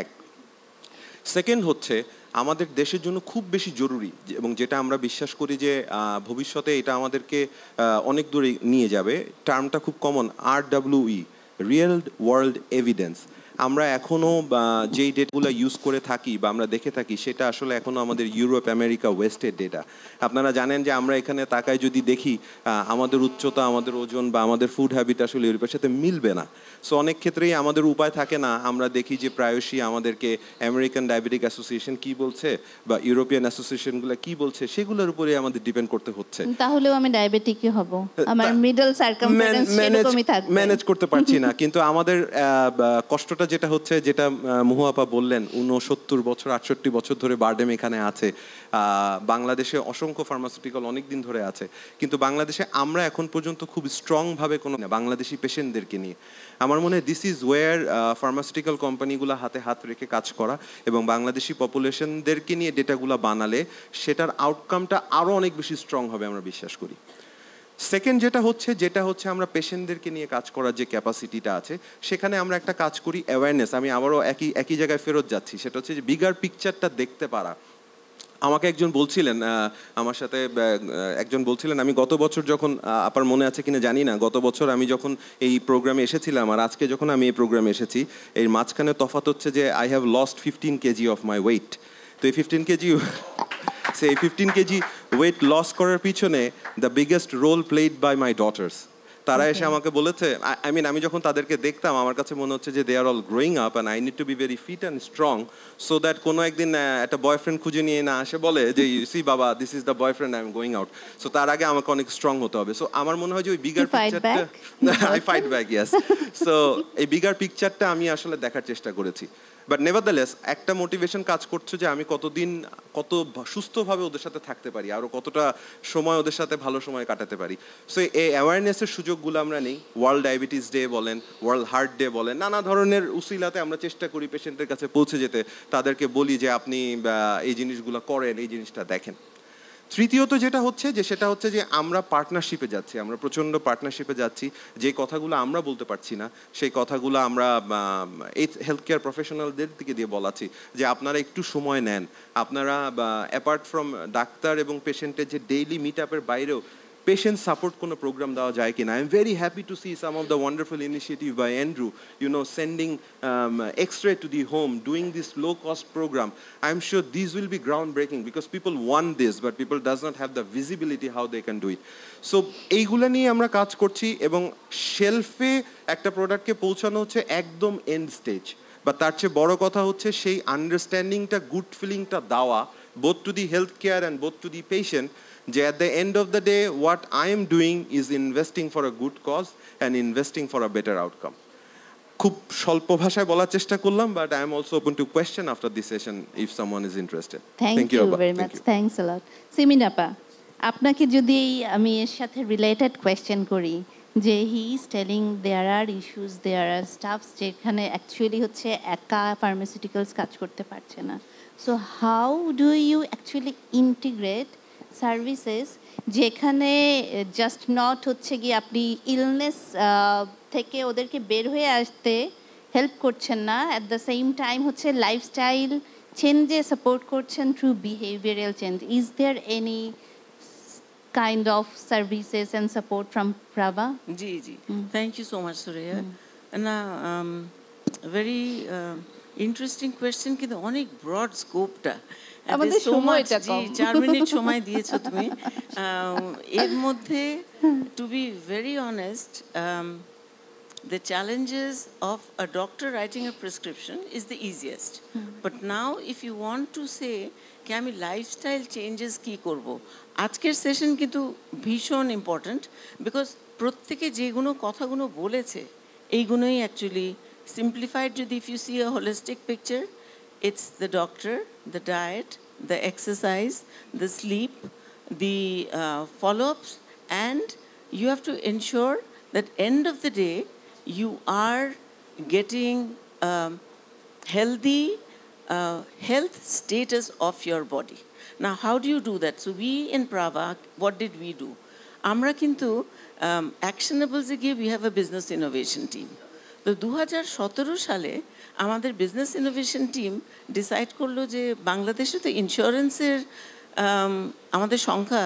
Speaker 5: এক। সেকেন্ড হচ্ছে আমাদের দেশের জন্য খুব বেশি জরুরি, এবং যেটা আমরা বিশ্বাস করি যে ভবিষ্যতে এটা আমাদেরকে অনেক দূরে নিয়ে যাবে, টার্মটা খুব common, RWE, real world evidence. আমরা এখনও যেই ডেটাগুলো ইউজ করে থাকি বা আমরা দেখে থাকি সেটা আসলে এখনও আমাদের ইউরোপ, আমেরিকা, ওয়েস্টের ডেটা। আপনারা জানেন যে আমরা এখানে তাকায় যদি দেখি আমাদের উচ্চতা, আমাদের ওজন বা আমাদের ফুড হ্যাবিট আসলে ইউরোপের সাথে মিলবে না। সো অনেক ক্ষেত্রেই আমাদের উপায় থাকে না, আমরা দেখি যে প্রায়শই আমাদেরকে আমেরিকান ডায়াবেটিক অ্যাসোসিয়েশন কী বলছে বা ইউরোপিয়ান অ্যাসোসিয়েশনগুলো কী বলছে সেগুলোর উপরে আমাদের ডিপেন্ড করতে হচ্ছে।
Speaker 1: তাহলেও আমি ডায়াবেটিকই হব, আমার মিডল সার্কামফারেন্স সেরকমই থাকবে,
Speaker 5: ম্যানেজ করতে পারছি না। কিন্তু আমাদের কষ্টটা যেটা হচ্ছে, যেটা মুহু আপা বললেন, 69 বছর 68 বছর ধরে বারডেম এখানে আছে। বাংলাদেশে অসংখ্য ফার্মাসিউটিক্যাল অনেক দিন ধরে আছে, কিন্তু বাংলাদেশে আমরা এখন পর্যন্ত খুব স্ট্রংভাবে কোনো বাংলাদেশি পেশেন্টদেরকে নিয়ে, আমার মনে হয় দিস ইজ ওয়্যার ফার্মাসিউটিক্যাল কোম্পানিগুলো হাতে হাত রেখে কাজ করা এবং বাংলাদেশি পপুলেশনদেরকে নিয়ে ডেটাগুলো বানালে সেটার আউটকামটা আরও অনেক বেশি স্ট্রং হবে আমরা বিশ্বাস করি। সেকেন্ড যেটা হচ্ছে আমরা পেশেন্টদেরকে নিয়ে কাজ করার যে ক্যাপাসিটিটা আছে, সেখানে আমরা একটা কাজ করি অ্যাওয়ারনেস। আমি আবারও একই জায়গায় ফেরত যাচ্ছি, সেটা হচ্ছে যে বিগার পিকচারটা দেখতে পারা। আমাকে একজন বলছিলেন, আমার সাথে একজন বলছিলেন, আমি গত বছর যখন, আপনার মনে আছে কিনা জানি না, গত বছর আমি যখন এই প্রোগ্রামে এসেছিলাম আর আজকে যখন আমি এই প্রোগ্রামে এসেছি, এর মাঝখানে তফাৎ হচ্ছে যে I have lost 15 KG of my weight. তো এই 15 কেজি সেই 15 কেজি ওয়েট লস করার পিছনে the biggest role played by my daughters. তারা এসে আমাকে বলেছে, আমি যখন তাদেরকে দেখতাম আমার কাছে মনে হচ্ছে যে they are all growing up and I need to be very fit and strong so that কোনো একদিন একটা বয়ফ্রেন্ড খুঁজে নিয়ে না আসে বলে যে সি বাবা this is the boyfriend I am going out. So তার আগে আমাকে অনেক স্ট্রং হতে হবে। সো আমার মনে হয় যে ওই বিগার পিকচারটা, I fight back, yes. So এই বিগার পিকচারটা আমি আসলে দেখার চেষ্টা করেছি। বাট নেভারদালেস একটা মোটিভেশন কাজ করছে যে আমি কত সুস্থভাবে ওদের সাথে থাকতে পারি, আরও কতটা সময় ওদের সাথে ভালো সময় কাটাতে পারি। সো এই অ্যাওয়ারনেসের সুযোগগুলো আমরা নেই। ওয়ার্ল্ড ডায়াবেটিস ডে বলেন, ওয়ার্ল্ড হার্ট ডে বলেন, নানা ধরনের উসিলাতে আমরা চেষ্টা করি পেশেন্টের কাছে পৌঁছে যেতে, তাদেরকে বলি যে আপনি এই জিনিসগুলো করেন, এই জিনিসটা দেখেন। তৃতীয়ত সেটা হচ্ছে যে আমরা পার্টনারশিপে যাচ্ছি, আমরা প্রচণ্ড পার্টনারশিপে যাচ্ছি। যে কথাগুলো আমরা বলতে পারছি না সেই কথাগুলো আমরা এই হেলথ কেয়ার প্রফেশনালদের দিকে দিয়ে বলাচ্ছি যে আপনারা একটু সময় নেন। আপনারা অ্যাপার্ট ফ্রম ডাক্তার এবং পেশেন্টের যে ডেইলি মিট আপের বাইরেও পেশেন্ট সাপোর্ট কোনো প্রোগ্রাম দেওয়া যায় কিনা। I am very happy to see some of the wonderful initiative by Andrew, sending X-ray to the home, doing this low-cost program. I am sure these will be groundbreaking because people want this, but people does not have the visibility how they can do it. So এইগুলো নিয়ে আমরা কাজ করছি এবং শেলফে একটা প্রোডাক্টকে পৌঁছানো হচ্ছে একদম এন্ড স্টেজ। বা তার চেয়ে বড় কথা হচ্ছে সেই আন্ডারস্ট্যান্ডিংটা, গুড ফিলিংটা দেওয়া both to the health care and both to the patient, যে at the end of the day what I am doing is investing for a good cause and investing for a better outcome. খুব স্বল্প ভাষায় বলার চেষ্টা করলাম, but I am also open to question after this session if someone is interested.
Speaker 1: Thank you very much. Thanks a lot. Simin আপা, আপনাকে যদি আমি এর সাথে রিলেটেড কোয়েশ্চেন করি, যে he is telling there are issues, there are stuffs যেখানে actually হচ্ছে একা ফার্মাসিউটিক্যালস কাজ করতে পারছে না। So how do you actually integrate services যেখানে জাস্ট নট হচ্ছে গিয়ে আপনি ইলনেস থেকে ওদেরকে বের হয়ে আসতে হেল্প করছেন না, অ্যাট দ্য সেম টাইম হচ্ছে লাইফস্টাইল চেঞ্জে সাপোর্ট করছেন through behavioural change? Is there any kind of services and support from Prava?
Speaker 4: Ji. Thank you so much, Surya. And very interesting question, কিন্তু অনেক ব্রড স্কোপটা।
Speaker 1: আমাদের সময়টা কম।
Speaker 4: 4 minute সময় দিয়েছো তুমি। এর মধ্যে to be very honest, the challenges of a doctor writing a prescription is the easiest. But now if you want to say कि আমি লাইফস্টাইল চেঞ্জেস কী করবো, আজকের সেশন কিন্তু ভীষণ ইম্পর্ট্যান্ট, বিকজ প্রত্যেকে যেগুলো কথাগুলো বলেছে এইগুলোই অ্যাকচুয়ালি সিম্পলিফাইড। যদি if you see a holistic picture, it's the doctor, the diet, the exercise, the sleep, the follow-ups, and you have to ensure that end of the day you are getting healthy health status of your body. Now how do you do that? So we in Prava, what did we do? Amra kintu actionables e giye we have a business innovation team. তো 2017 সালে আমাদের business innovation team decide করলো যে বাংলাদেশে তো ইন্স্যুরেন্সের আমাদের সংখ্যা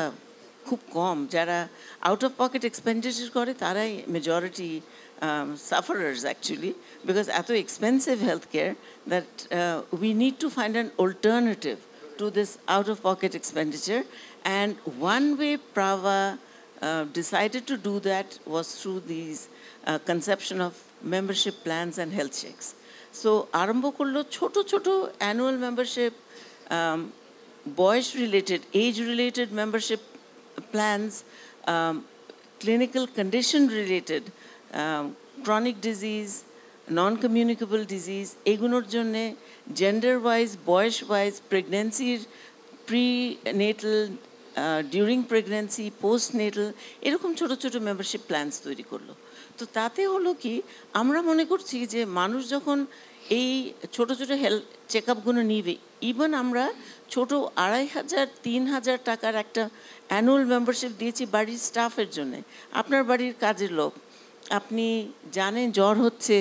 Speaker 4: খুব কম, যারা আউট অফ পকেট এক্সপেন্ডিচার করে তারাই majority sufferers actually, because eto expensive healthcare that we need to find an alternative to this out of pocket expenditure. And one way Prava decided to do that was through these conception of membership plans and health checks. So arambho korlo choto choto annual membership, boyish related, age related membership plans, clinical condition related, chronic disease, non communicable disease, এগুলোর জন্যে gender wise, বয়স wise, প্রেগনেন্সির pre Natal, during pregnancy, post Natal, এরকম ছোটো ছোটো membership plans তৈরি করলো। তো তাতে হলো কি, আমরা মনে করছি যে মানুষ যখন এই ছোটো ছোটো হেলথ চেক আপগুলো নিবে, ইভেন আমরা ছোটো 2,500 3,000 টাকার একটা অ্যানুয়াল মেম্বারশিপ দিয়েছি বাড়ির স্টাফের জন্যে। আপনার বাড়ির কাজের লোক, আপনি জানেন জ্বর হচ্ছে,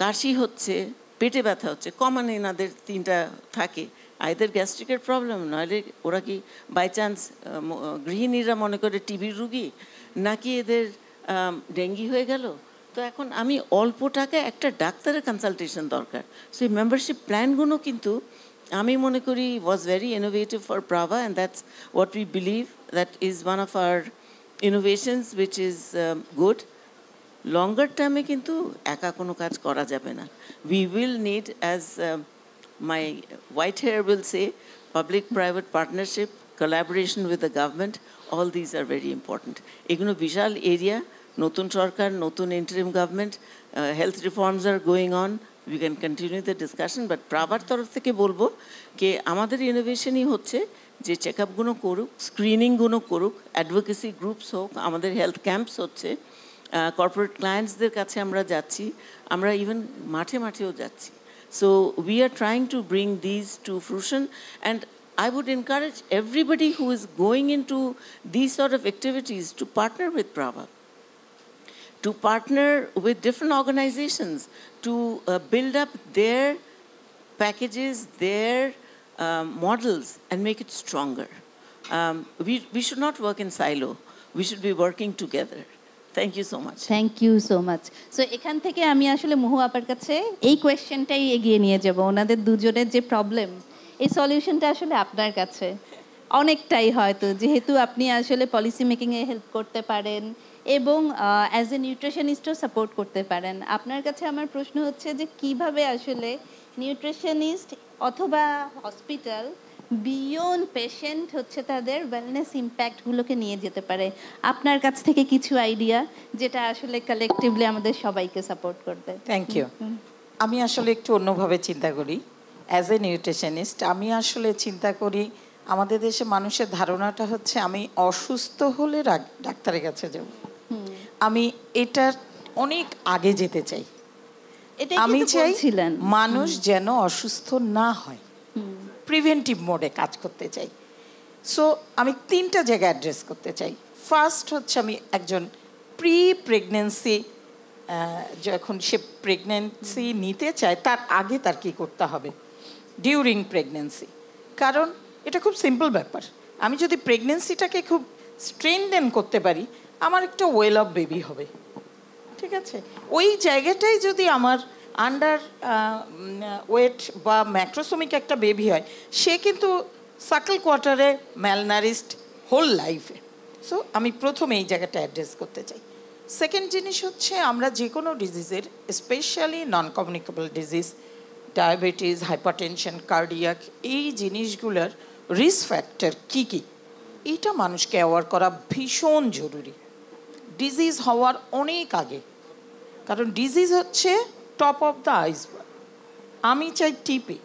Speaker 4: কাশি হচ্ছে, পেটে ব্যথা হচ্ছে, কমন এনাদের 3টা থাকে, আইদার গ্যাস্ট্রিকের প্রবলেম, নইলে ওরা কি বাই চান্স গৃহিণীরা মনে করে টিবির রুগী, নাকি এদের ডেঙ্গি হয়ে গেল। তো এখন আমি অল্প টাকায় একটা ডাক্তারের কনসালটেশন দরকার। সো এই মেম্বারশিপ প্ল্যানগুলো কিন্তু আমি মনে করি was very innovative for Prava, and that's what we believe that is one of our innovations which is good. Longer টার্মে কিন্তু একা কোনো কাজ করা যাবে না। We will need, as my white hair will say, public-private partnership, collaboration with the government, all these are very important. এগুলো বিশাল area, নতুন সরকার, নতুন interim government, health reforms are going on, we can continue the discussion, but প্রাভার তরফ থেকে বলবো যে আমাদের ইনোভেশনই হচ্ছে যে চেক আপগুলো করুক, স্ক্রিনিংগুলো করুক, অ্যাডভোকেসি গ্রুপস হোক, আমাদের হেলথ ক্যাম্পস হচ্ছে, কর্পোরেট ক্লায়েন্টসদের কাছে আমরা যাচ্ছি, আমরা ইভেন মাঠে মাঠেও যাচ্ছি। So we are trying to bring these to fruition, and I would encourage everybody who is going into these sort of activities to partner with Prava, to partner with different organizations, to build up their packages, their models, and make it stronger. We should not work in silo. We should be working together. Thank you so much.
Speaker 1: Thank you so much. So এখান থেকে আমি আসলে মুহু আপার কাছে এই কোয়েশ্চেনটাই এগিয়ে নিয়ে যাব। ওনাদের দুজনের যে প্রবলেম, এই সলিউশনটা আসলে আপনার কাছে অনেকটাই, হয়তো যেহেতু আপনি আসলে পলিসি মেকিংয়ে হেল্প করতে পারেন এবং অ্যাজ এ নিউট্রিশনিস্টও সাপোর্ট করতে পারেন। আপনার কাছে আমার প্রশ্ন হচ্ছে যে কিভাবে আসলে নিউট্রিশনিস্ট অথবা হসপিটাল বিয়ন্ড পেশেন্ট হচ্ছে তাদের ওয়েলনেস ইম্প্যাক্টগুলোকে নিয়ে যেতে পারে। আপনার কাছ থেকে কিছু আইডিয়া যেটা আসলে কালেকটিভলি আমাদের সবাইকে সাপোর্ট করবে।
Speaker 3: Thank you. আমি আসলে একটু অন্যভাবে চিন্তা করি। অ্যাজ এ নিউট্রিশনিস্ট আমি আসলে চিন্তা করি, আমাদের দেশে মানুষের ধারণাটা হচ্ছে আমি অসুস্থ হলে ডাক্তারের কাছে যাব, আমি এটার অনেক আগে যেতে চাই। আমি চাই মানুষ যেন অসুস্থ না হয়, প্রিভেন্টিভ মোডে কাজ করতে চাই। সো আমি 3টা জায়গা অ্যাড্রেস করতে চাই। ফার্স্ট হচ্ছে আমি একজন প্রি প্রেগনেন্সি, যখন সে প্রেগনেন্সি নিতে চায় তার আগে তার কী করতে হবে, ডিউরিং প্রেগনেন্সি। কারণ এটা খুব সিম্পল ব্যাপার, আমি যদি প্রেগনেন্সিটাকে খুব স্ট্রেনদেন করতে পারি, আমার একটা ওয়েল অফ বেবি হবে। ঠিক আছে, ওই জায়গাটাই যদি আমার আন্ডার ওয়েট বা ম্যাক্রোসোমিক একটা বেবি হয়, সে কিন্তু সাকল কোয়ার্টারে ম্যালনারিস্ট হোল লাইফে। সো আমি প্রথমে এই জায়গাটা অ্যাড্রেস করতে চাই। সেকেন্ড জিনিস হচ্ছে, আমরা যে কোনো ডিজিজের, specially non communicable disease, diabetes, hypertension, cardiac, এই জিনিসগুলোর রিস্ক ফ্যাক্টর কী কী, এইটা মানুষকে অ্যাওয়ার করা ভীষণ জরুরি ডিজিজ হওয়ার অনেক আগে। কারণ ডিজিজ হচ্ছে টপ অফ দ্য আইসবার্গ, আমি চাই টিপে।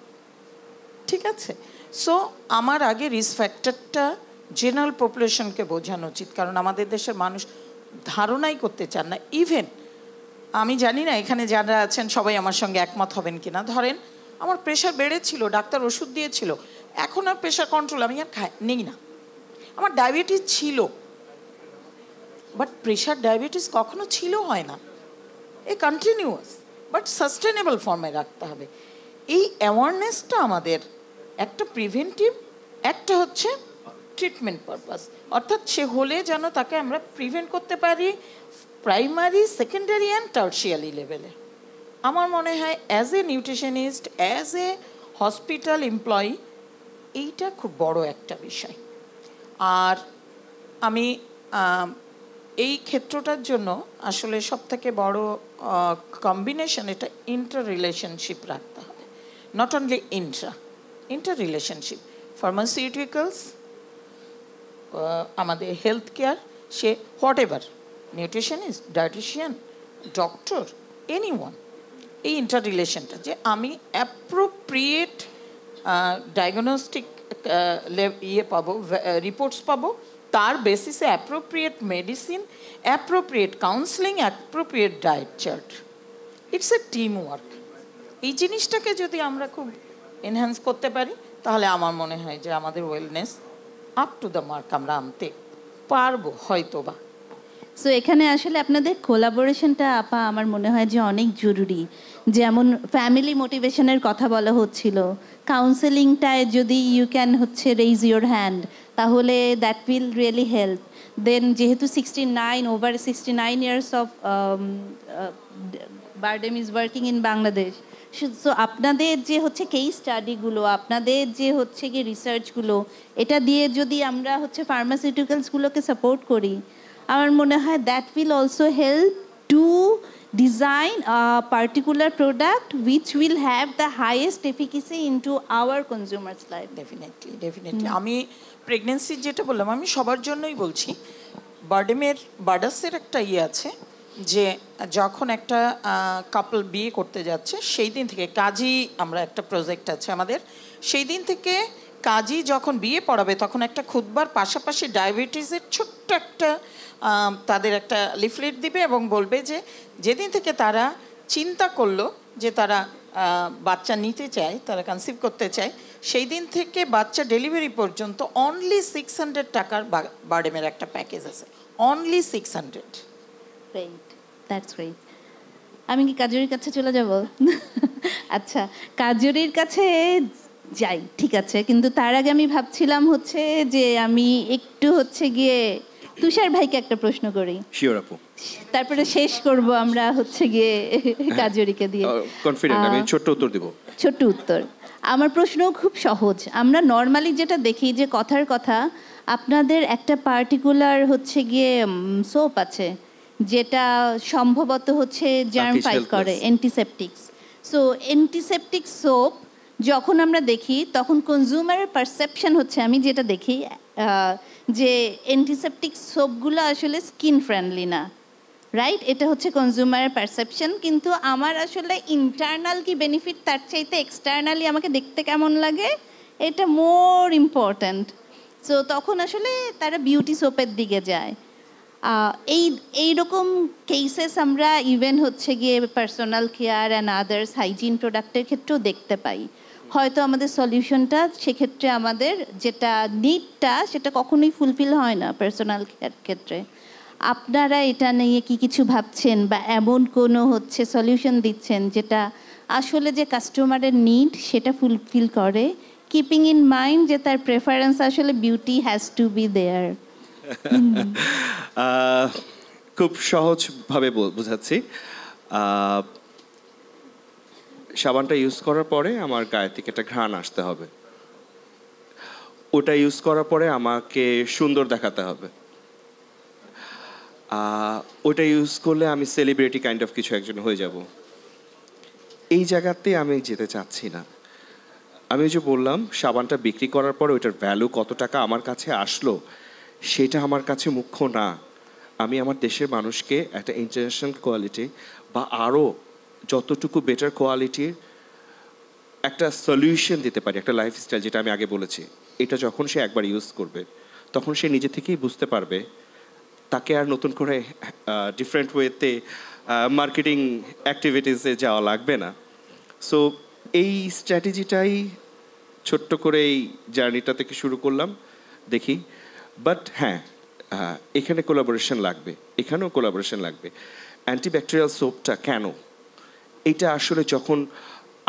Speaker 3: ঠিক আছে, সো আমার আগে রিস্ক ফ্যাক্টরটা জেনারেল পপুলেশনকে বোঝানো উচিত, কারণ আমাদের দেশের মানুষ ধারণাই করতে চান না। ইভেন আমি জানি না এখানে যারা আছেন সবাই আমার সঙ্গে একমত হবেন কিনা, ধরেন আমার প্রেশার বেড়েছিল, ডাক্তার ওষুধ দিয়েছিল, এখন আর প্রেশার কন্ট্রোল আমি আর নেই না। আমার ডায়াবেটিস ছিল, বাট প্রেশার ডায়াবেটিস কখনো ছিল হয় না, এ কন্টিনিউয়াস বাট সাস্টেনেবল ফর্মে রাখতে হবে। এই অ্যাওয়ারনেসটা আমাদের একটা প্রিভেন্টিভ, একটা হচ্ছে ট্রিটমেন্ট পারপাস, অর্থাৎ সে হলে যেন তাকে আমরা প্রিভেন্ট করতে পারি প্রাইমারি, সেকেন্ডারি অ্যান্ড টার্সিয়ারি লেভেলে। আমার মনে হয় as a nutritionist, as a hospital employee, এইটা খুব বড় একটা বিষয়। আর আমি এই ক্ষেত্রটার জন্য আসলে সবথেকে বড় কম্বিনেশন, এটা ইন্টার রিলেশনশিপ রাখতে হবে, not only inter relationship. Pharmaceuticals, আমাদের health care, say what, nutritionist, dietician, doctor, anyone, এই ইন্টার রিলেশনটা, যে আমি অ্যাপ্রোপ্রিয়েট ডায়াগনস্টিক পাবো, রিপোর্টস পাবো, তার বেসিসে appropriate medicine, appropriate counselling, appropriate diet chart. It's a team work. এই জিনিসটাকে যদি আমরা খুব এনহ্যান্স করতে পারি, তাহলে আমার মনে হয় যে আমাদের wellness up to the mark আমরা আনতে পারবো হয়তো বা।
Speaker 1: সো এখানে আসলে আপনাদের কোলাবোরেশনটা আপা আমার মনে হয় যে অনেক জরুরি। যেমন ফ্যামিলি মোটিভেশনের কথা বলা হচ্ছিল, কাউন্সেলিংটায় যদি ইউ ক্যান হচ্ছে রেইজ ইউর হ্যান্ড, তাহলে দ্যাট উইল রিয়েলি হেল্প। দেন যেহেতু 69 years of BIRDEM is working in Bangladesh, so আপনাদের যে হচ্ছে কেস স্টাডিগুলো, আপনাদের যে হচ্ছে কি রিসার্চগুলো, এটা দিয়ে যদি আমরা হচ্ছে ফার্মাসিউটিক্যালসগুলোকে সাপোর্ট করি, আমার মনে হয় that will also help to design a particular product which will have the highest efficacy into our consumers life.
Speaker 3: Definitely আমি প্রেগনেন্সির যেটা বললাম, আমি সবার জন্যই বলছি। বার্ডাসের একটা আছে যে যখন একটা কাপল বিয়ে করতে যাচ্ছে, সেই দিন থেকে কাজী, আমরা একটা প্রজেক্ট আছে আমাদের, সেই দিন থেকে কাজী যখন বিয়ে পড়াবে তখন একটা খুতবার পাশাপাশি ডায়াবেটিসের ছোট্ট একটা তাদের একটা লিফলেট দিবে এবং বলবে যে যেদিন থেকে তারা চিন্তা করলো যে তারা বাচ্চা নিতে চায়, তারা কনসিভ করতে চায়, সেই দিন থেকে বাচ্চা ডেলিভারি পর্যন্ত অনলি 600 টাকার বার্ডেমের একটা প্যাকেজ আছে, অনলি 600।
Speaker 1: Great, that's great. আমি কি কাজরির কাছে চলে যাব? আচ্ছা, কাজরির কাছে যাই, ঠিক আছে, কিন্তু তার আগে আমি ভাবছিলাম হচ্ছে যে আমি একটু হচ্ছে গিয়ে তুষার ভাইকে একটা প্রশ্ন করি,
Speaker 6: শিওর আপু,
Speaker 1: তারপরে শেষ করব আমরা হচ্ছে গিয়ে কাজরিকে দিয়ে।
Speaker 6: কনফিডেন্ট, আমি ছোট্ট উত্তর দেব।
Speaker 1: ছোট্ট উত্তর। আমার প্রশ্ন খুব সহজ। আমরা নর্মালি যেটা দেখি যে কথার কথা, আপনাদের একটা পার্টিকুলার হচ্ছে গিয়ে সোপ আছে যেটা সম্ভবত হচ্ছে জার্ম ফাইট করে, অ্যান্টিসেপটিক্স। সো অ্যান্টিসেপটিক সোপ যখন আমরা দেখি তখন কনজিউমারের পারসেপশন হচ্ছে, আমি যেটা দেখি যে অ্যান্টিসেপটিক সোপগুলো আসলে স্কিন ফ্রেন্ডলি না, রাইট? এটা হচ্ছে কনজিউমারের পারসেপশন। কিন্তু আমার আসলে ইন্টারনাল কি বেনিফিট তার চাইতে এক্সটার্নালি আমাকে দেখতে কেমন লাগে এটা মোর ইম্পর্ট্যান্ট। সো তখন আসলে তারা বিউটি সোপের দিকে যায়। এইরকম কেসেস আমরা ইভেন হচ্ছে গিয়ে personal care and others hygiene প্রোডাক্টের ক্ষেত্রেও দেখতে পাই। হয়তো আমাদের সলিউশনটা সেক্ষেত্রে আমাদের যেটা নিডটা সেটা কখনোই ফুলফিল হয় না পার্সোনাল কেয়ার ক্ষেত্রে। আপনারা এটা নিয়ে কি কিছু ভাবছেন বা এমন কোনো হচ্ছে সলিউশন দিচ্ছেন যেটা আসলে যে কাস্টমারের নিড সেটা ফুলফিল করে, কিপিং ইন মাইন্ড যে তার প্রেফারেন্স আসলে beauty has to be there?
Speaker 6: খুব সহজভাবে বোঝাচ্ছি। সাবানটা ইউজ করার পরে আমার গায়ে থেকে একটা ঘ্রাণ আসতে হবে, ওটা ইউজ করার পরে আমাকে সুন্দর দেখাতে হবে, ওটা ইউজ করলে আমি সেলিব্রিটি কাইন্ড অফ কিছু একজন হয়ে যাব। এই জায়গাতে আমি যেতে চাচ্ছি না। আমি যে বললাম সাবানটা বিক্রি করার পরে ওইটার ভ্যালু কত টাকা আমার কাছে আসলো সেটা আমার কাছে মুখ্য না। আমি আমার দেশের মানুষকে একটা ইন্টারন্যাশনাল কোয়ালিটি বা আরও যতটুকু বেটার কোয়ালিটির একটা সলিউশন দিতে পারি, একটা লাইফস্টাইল, যেটা আমি আগে বলেছি, এটা যখন সে একবার ইউজ করবে তখন সে নিজে থেকেই বুঝতে পারবে, তাকে আর নতুন করে ডিফারেন্ট ওয়েতে মার্কেটিং অ্যাক্টিভিটিসে যাওয়া লাগবে না। সো এই স্ট্র্যাটেজিটাই ছোট্ট করে এই জার্নিটা থেকে শুরু করলাম, দেখি। বাট হ্যাঁ, এখানে কোলাবোরেশন লাগবে, এখানেও কোলাবোরেশন লাগবে। অ্যান্টিব্যাকটেরিয়াল সোপটা কেন, এটা আসলে যখন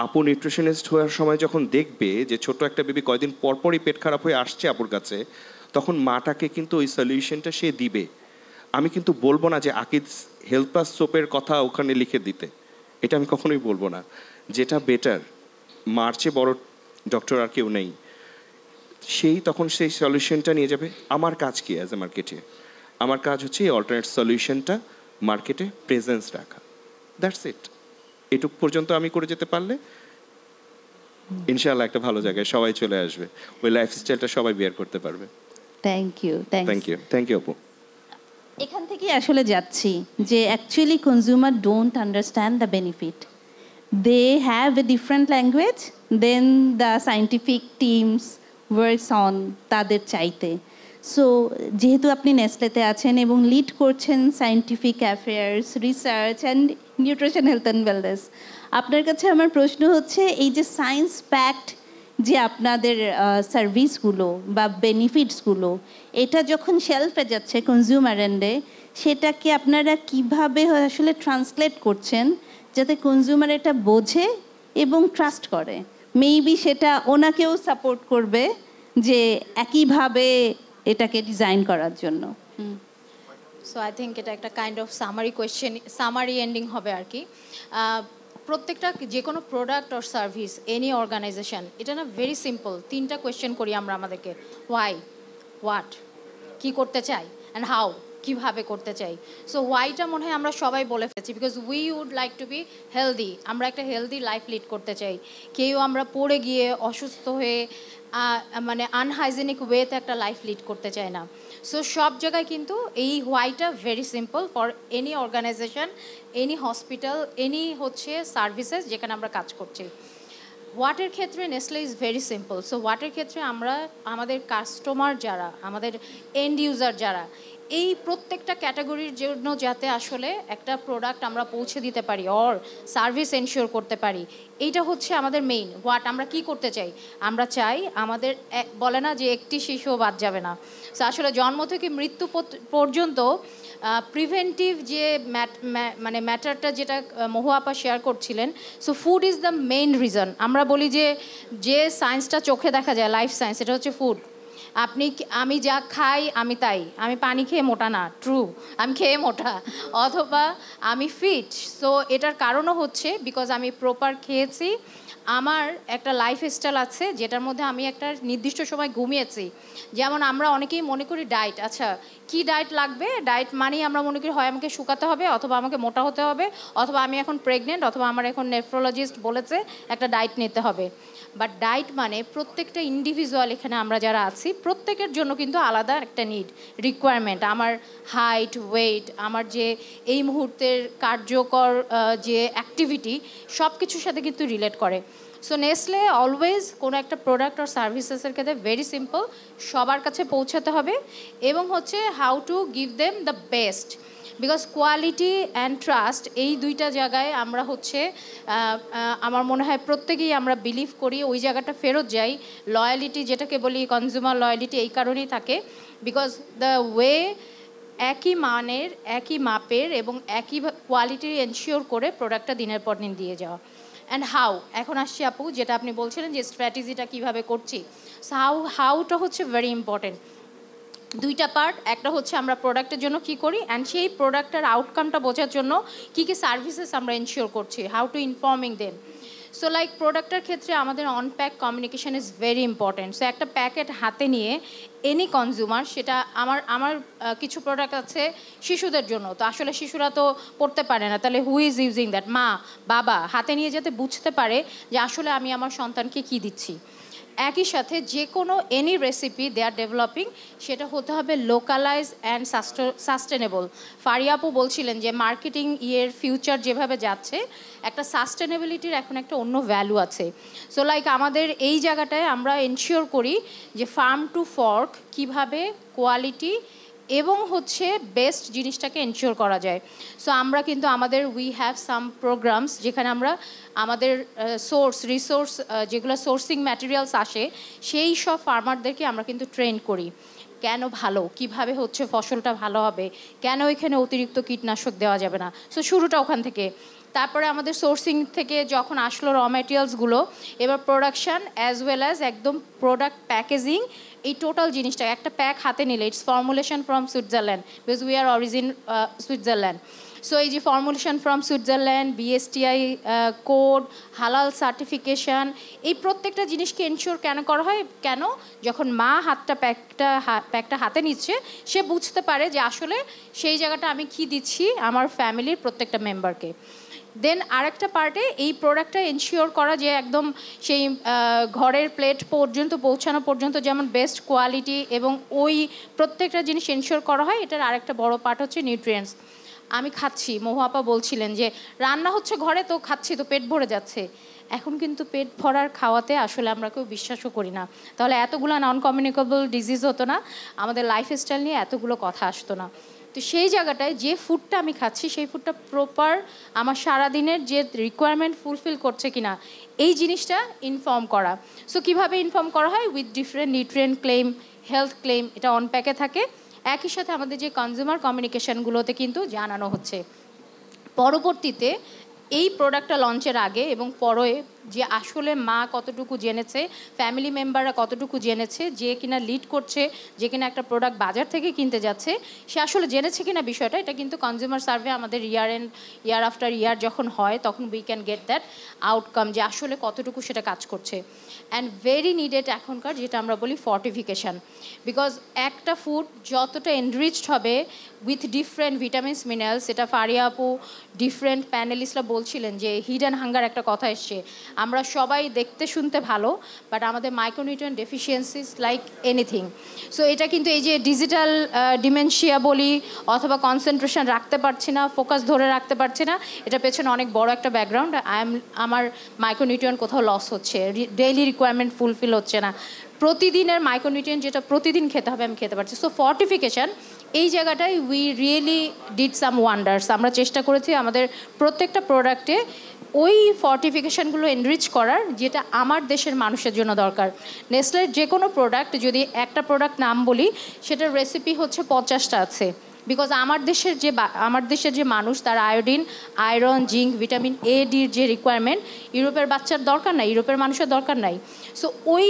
Speaker 6: আপু নিউট্রিশনিস্ট হওয়ার সময় যখন দেখবে যে ছোট একটা বেবি কয়েকদিন পরপরই পেট খারাপ হয়ে আসছে আপুর কাছে, তখন মাটাকে কিন্তু ওই সলিউশনটা সে দিবে। আমি কিন্তু বলবো না যে আকিদ হেলথ প্লাস সোপের কথা ওখানে লিখে দিতে, এটা আমি কখনোই বলবো না। যেটা বেটার, মার চেয়ে বড় ডক্টর আর কেউ নেই, সেই তখন সেই সলিউশনটা নিয়ে যাবে। আমার কাজ কি অ্যাজ এ মার্কেটে? আমার কাজ হচ্ছে এই অল্টারনেট সলিউশনটা মার্কেটে প্রেজেন্স রাখা, দ্যাটস ইট। এটুক পর্যন্ত আমি করে যেতে পারলে ইনশাআল্লাহ একটা ভালো জায়গায় সবাই চলে আসবে, ওই লাইফস্টাইলটা সবাই বিয়ার করতে পারবে।
Speaker 1: থ্যাংক ইউ,
Speaker 6: থ্যাংক ইউ আপু।
Speaker 1: এখান থেকে আসলে যাচ্ছি যে actually consumer don't understand the benefit. they have a different language than the scientific teams works on তাদের চাইতে। সো যেহেতু আপনি নেসলেতে আছেন এবং লিড করছেন scientific affairs, research and nutrition, health and wellness, আপনার কাছে আমার প্রশ্ন হচ্ছে এই যে সায়েন্স প্যাক্ট যে আপনাদের সার্ভিসগুলো বা বেনিফিটসগুলো, এটা যখন শেলফে যাচ্ছে কনজিউমার এন্ডে, সেটাকে আপনারা কিভাবে আসলে ট্রান্সলেট করছেন যাতে কনজিউমার এটা বোঝে এবং ট্রাস্ট করে? মেবি সেটা ওনাকেও সাপোর্ট করবে যে একইভাবে এটাকে ডিজাইন করার জন্য।
Speaker 2: সো আই থিঙ্ক এটা একটা kind of summary question, summary ending হবে আর কি। প্রত্যেকটা যে কোনো product or service, any organisation, এটা না ভেরি সিম্পল। 3টা কোয়েশ্চেন করি আমরা আমাদেরকে, হোয়াই, হোয়াট, কী করতে চাই, অ্যান্ড হাউ, কীভাবে করতে চাই। সো হোয়াইটা মনে হয় আমরা সবাই বলে ফেলেছি, because we would like to be healthy. আমরা একটা হেলদি লাইফ লিড করতে চাই। কেউ আমরা পড়ে গিয়ে অসুস্থ হয়ে মানে আনহাইজেনিক ওয়েতে একটা লাইফ লিড করতে চায় না। সো সব জায়গায় কিন্তু এই হোয়াইটা very simple for any organization, any hospital, any হচ্ছে সার্ভিসেস যেখানে আমরা কাজ করছি। হোয়াটের ক্ষেত্রে Nestle is very simple. So হোয়াটের ক্ষেত্রে আমরা আমাদের কাস্টমার যারা, আমাদের এন্ড ইউজার যারা, এই প্রত্যেকটা ক্যাটাগরির জন্য যাতে আসলে একটা প্রোডাক্ট আমরা পৌঁছে দিতে পারি অর সার্ভিস এনশিওর করতে পারি, এইটা হচ্ছে আমাদের মেইন হোয়াট। আমরা কি করতে চাই? আমরা চাই আমাদের বলে না যে একটি শিশুও বাদ যাবে না। সো আসলে জন্ম থেকে মৃত্যু পর্যন্ত প্রিভেন্টিভ যে মানে ম্যাটারটা যেটা মহুয়াপা শেয়ার করছিলেন, so food is the main reason. আমরা বলি যে সায়েন্সটা চোখে দেখা যায়, লাইফ সায়েন্স, এটা হচ্ছে ফুড। আমি যা খাই আমি তাই, আমি পানি খেয়ে মোটা না, ট্রু, আমি খেয়ে মোটা, অথবা আমি ফিট। সো এটার কারণও হচ্ছে বিকজ আমি প্রপার খেয়েছি, আমার একটা লাইফস্টাইল আছে যেটার মধ্যে আমি একটা নির্দিষ্ট সময় ঘুমিয়েছি। যেমন আমরা অনেকেই মনে করি ডায়েট, আচ্ছা কি ডায়েট লাগবে? ডায়েট মানেই আমরা মনে করি হয় আমাকে শুকাতে হবে, অথবা আমাকে মোটা হতে হবে, অথবা আমি এখন প্রেগনেন্ট, অথবা আমার এখন নেফ্রোলজিস্ট বলেছে একটা ডায়েট নিতে হবে। বাট ডায়েট মানে প্রত্যেকটা ইন্ডিভিজুয়াল, এখানে আমরা যারা আছি প্রত্যেকের জন্য কিন্তু আলাদা একটা নিড, রিকোয়ারমেন্ট। আমার হাইট, ওয়েট, আমার যে এই মুহূর্তের কার্যকর যে অ্যাক্টিভিটি, সব কিছুর সাথে কিন্তু রিলেট করে। সো নেসলে অলওয়েজ কোনো একটা প্রোডাক্ট আর সার্ভিসেসের ক্ষেত্রে ভেরি সিম্পল, সবার কাছে পৌঁছাতে হবে এবং হচ্ছে how to give them the best. Because quality and trust, এই দুইটা জায়গায় আমরা হচ্ছে আমার মনে হয় প্রত্যেকেই আমরা বিলিভ করি, ওই জায়গাটা ফেরত যাই। লয়ালিটি যেটাকে বলি, কনজিউমার লয়ালিটি, এই কারণেই থাকে বিকজ দ্য ওয়ে একই মানের, একই মাপের এবং একই কোয়ালিটি এনশিওর করে প্রোডাক্টটা দিনের পর দিন দিয়ে যাওয়া। অ্যান্ড হাউ, এখন আসছি আপু, যেটা আপনি বলছিলেন যে স্ট্র্যাটেজিটা কীভাবে করছি। সো হাউটা হচ্ছে ভেরি ইম্পর্টেন্ট। দুইটা পার্ট, একটা হচ্ছে আমরা প্রোডাক্টের জন্য কী করি, অ্যান্ড সেই প্রোডাক্টের আউটকামটা বোঝার জন্য কী কী সার্ভিসেস আমরা এনশিওর করছি, how to informing them. So like প্রোডাক্টের ক্ষেত্রে আমাদের on pack communication is very important. So একটা প্যাকেট হাতে নিয়ে এনি কনজিউমার, সেটা আমার কিছু প্রোডাক্ট আছে শিশুদের জন্য, তো আসলে শিশুরা তো পড়তে পারে না, তাহলে হু ইজ ইউজিং দ্যাট? মা, বাবা হাতে নিয়ে যাতে বুঝতে পারে যে আসলে আমি আমার সন্তানকে কী দিচ্ছি। একই সাথে যে কোনো any recipe they are developing, সেটা হতে হবে লোকালাইজ অ্যান্ড সাস্টেনেবল। ফারিয়াপু বলছিলেন যে মার্কেটিং ইয়ের ফিউচার যেভাবে যাচ্ছে, একটা সাস্টেনেবিলিটির এখন একটা অন্য ভ্যালু আছে। সো লাইক আমাদের এই জায়গাটায় আমরা এনশিওর করি যে ফার্ম টু ফর্ক কীভাবে কোয়ালিটি এবং হচ্ছে বেস্ট জিনিসটাকে এনশিওর করা যায়। সো আমরা কিন্তু আমাদের উই হ্যাভ সাম প্রোগ্রামস যেখানে আমরা আমাদের রিসোর্স যেগুলো সোর্সিং ম্যাটেরিয়ালস আসে, সেই সব ফার্মারদেরকে আমরা কিন্তু ট্রেন করি কেন ভালো, কিভাবে হচ্ছে ফসলটা ভালো হবে, কেন এখানে অতিরিক্ত কীটনাশক দেওয়া যাবে না। সো শুরুটা ওখান থেকে। তারপরে আমাদের সোর্সিং থেকে যখন আসলো র ম্যাটেরিয়ালসগুলো, এবার প্রোডাকশান অ্যাজ ওয়েল অ্যাজ একদম প্রোডাক্ট প্যাকেজিং, এই টোটাল জিনিসটা একটা প্যাক হাতে নিলে it's formulation from Switzerland, because we are origin Switzerland. So এই যে formulation from Switzerland, BSTI code, হালাল সার্টিফিকেশান, এই প্রত্যেকটা জিনিসকে এনশিওর কেন করা হয়? কেন যখন মা প্যাকটা হাতে নিচ্ছে, সে বুঝতে পারে যে আসলে সেই জায়গাটা আমি কি দিচ্ছি আমার ফ্যামিলির প্রত্যেকটা মেম্বারকে। দেন আরেকটা পার্টে এই প্রোডাক্টটা এনশিওর করা যে একদম সেই ঘরের প্লেট পর্যন্ত পৌঁছানো পর্যন্ত যেমন বেস্ট কোয়ালিটি এবং ওই প্রত্যেকটা জিনিস এনশিওর করা হয়। এটার আরেকটা বড় পার্ট হচ্ছে নিউট্রিয়েন্টস। আমি খাচ্ছি, মহুয়াপা বলছিলেন যে রান্না হচ্ছে ঘরে তো খাচ্ছি তো পেট ভরে যাচ্ছে, এখন কিন্তু পেট ভরার খাওয়াতে আসলে আমরা কেউ বিশ্বাসও করি না, তাহলে এতগুলো নন কমিউনিকেবল ডিজিজ হতো না, আমাদের লাইফস্টাইল নিয়ে এতগুলো কথা আসতো না। তো সেই জায়গাটায় যে ফুডটা আমি খাচ্ছি সেই ফুডটা প্রপার আমার সারাদিনের যে রিকোয়ারমেন্ট ফুলফিল করছে কিনা এই জিনিসটা ইনফর্ম করা। সো কীভাবে ইনফর্ম করা হয়? With different nutrient claim, health claim, এটা অন প্যাকে থাকে। একই সাথে আমাদের যে কনজিউমার কমিউনিকেশনগুলোতে কিন্তু জানানো হচ্ছে। পরবর্তীতে এই প্রোডাক্টটা লঞ্চের আগে এবং পরে যে আসলে মা কতটুকু জেনেছে, ফ্যামিলি মেম্বাররা কতটুকু জেনেছে, যে কিনা লিড করছে, যে কিনা একটা প্রোডাক্ট বাজার থেকে কিনতে যাচ্ছে, সে আসলে জেনেছে কিনা বিষয়টা, এটা কিন্তু কনজিউমার সার্ভে আমাদের ইয়ার আফটার ইয়ার যখন হয় তখন we can get that outcome যে আসলে কতটুকু সেটা কাজ করছে। অ্যান্ড ভেরি নিডেড এখনকার যেটা আমরা বলি ফর্টিফিকেশান, বিকজ একটা ফুড যতটা এনরিচড হবে উইথ ডিফারেন্ট ভিটামিনস মিনারেলস, এটা ফারিয়া আপু ডিফারেন্ট প্যানেলিস্টরা বলছিলেন যে হিডেন হাঙ্গার একটা কথা এসছে, আমরা সবাই দেখতে শুনতে ভালো বাট আমাদের micronutrient deficiencies like anything. So এটা কিন্তু এই যে ডিজিটাল ডিমেনশিয়া বলি অথবা কনসেন্ট্রেশন রাখতে পারছি না, ফোকাস ধরে রাখতে পারছি না, এটা পেছনে অনেক বড় একটা ব্যাকগ্রাউন্ড। আমার মাইক্রোনিউট্রিয়েন্ট কোথাও লস হচ্ছে, ডেইলি রিকোয়ারমেন্ট ফুলফিল হচ্ছে না, প্রতিদিনের মাইক্রোনিউট্রিয়েন্ট যেটা প্রতিদিন খেতে হবে আমি খেতে পারছি। সো ফর্টিফিকেশান এই জায়গাটায় we really did some wonders. আমরা চেষ্টা করেছি আমাদের প্রত্যেকটা প্রোডাক্টে ওই ফর্টিফিকেশানগুলো এনরিচ করার যেটা আমার দেশের মানুষের জন্য দরকার। নেসলের যে কোনো প্রোডাক্ট যদি একটা প্রোডাক্ট নাম বলি সেটার রেসিপি হচ্ছে 50টা আছে, বিকজ আমার দেশের যে মানুষ তার iodine, iron, zinc, vitamin A ডির যে রিকোয়ারমেন্ট ইউরোপের বাচ্চার দরকার নাই, ইউরোপের মানুষের দরকার নাই। সো ওই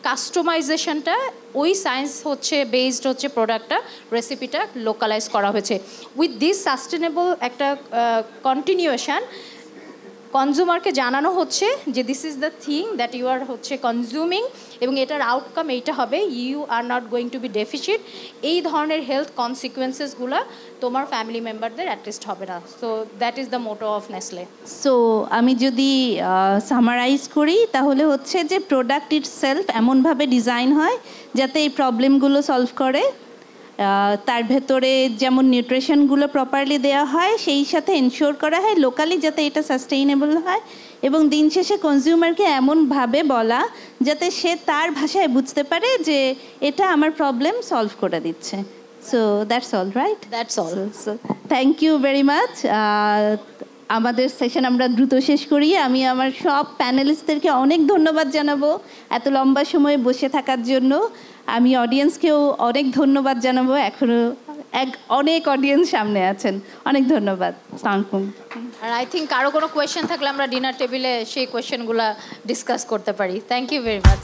Speaker 2: কাস্টমাইজেশনটা ওই সায়েন্স হচ্ছে বেসড হচ্ছে প্রোডাক্টটা, রেসিপিটা লোকালাইজ করা হয়েছে। উইথ দিস সাস্টেনেবল একটা কন্টিনিউয়েশন কনজিউমারকে জানানো হচ্ছে যে this is the thing that you are হচ্ছে কনজিউমিং এবং এটার আউটকাম এইটা হবে, you are not going to be deficit, এই ধরনের হেলথ কনসিকুয়েন্সেসগুলো তোমার ফ্যামিলি মেম্বারদের অ্যাটলিস্ট হবে না। So that is the motto of Nestle.
Speaker 1: So আমি যদি সামারাইজ করি তাহলে হচ্ছে যে প্রোডাক্ট ইটসেলফ এমনভাবে ডিজাইন হয় যাতে এই প্রবলেমগুলো সলভ করে, তার ভেতরে যেমন নিউট্রিশনগুলো প্রপারলি দেওয়া হয় সেই সাথে এনশিওর করা হয় লোকালি যাতে এটা সাস্টেইনেবল হয়, এবং দিন শেষে কনজিউমারকে এমনভাবে বলা যাতে সে তার ভাষায় বুঝতে পারে যে এটা আমার প্রবলেম সলভ করে দিচ্ছে। So that's all, right?
Speaker 2: That's all.
Speaker 1: So thank you very much. আমাদের সেশন আমরা দ্রুত শেষ করি। আমি আমার সব প্যানেলিস্টদেরকে অনেক ধন্যবাদ জানাবো এত লম্বা সময় বসে থাকার জন্য। আমি অডিয়েন্সকেও অনেক ধন্যবাদ জানাবো, এখনও অনেক অডিয়েন্স সামনে আছেন। অনেক ধন্যবাদ। আসসালামু আলাইকুম।
Speaker 2: আর আই থিঙ্ক কারো কোনো কোয়েশ্চেন থাকলে আমরা ডিনার টেবিলে সেই কোয়েশ্চেনগুলো ডিসকাস করতে পারি। Thank you very much.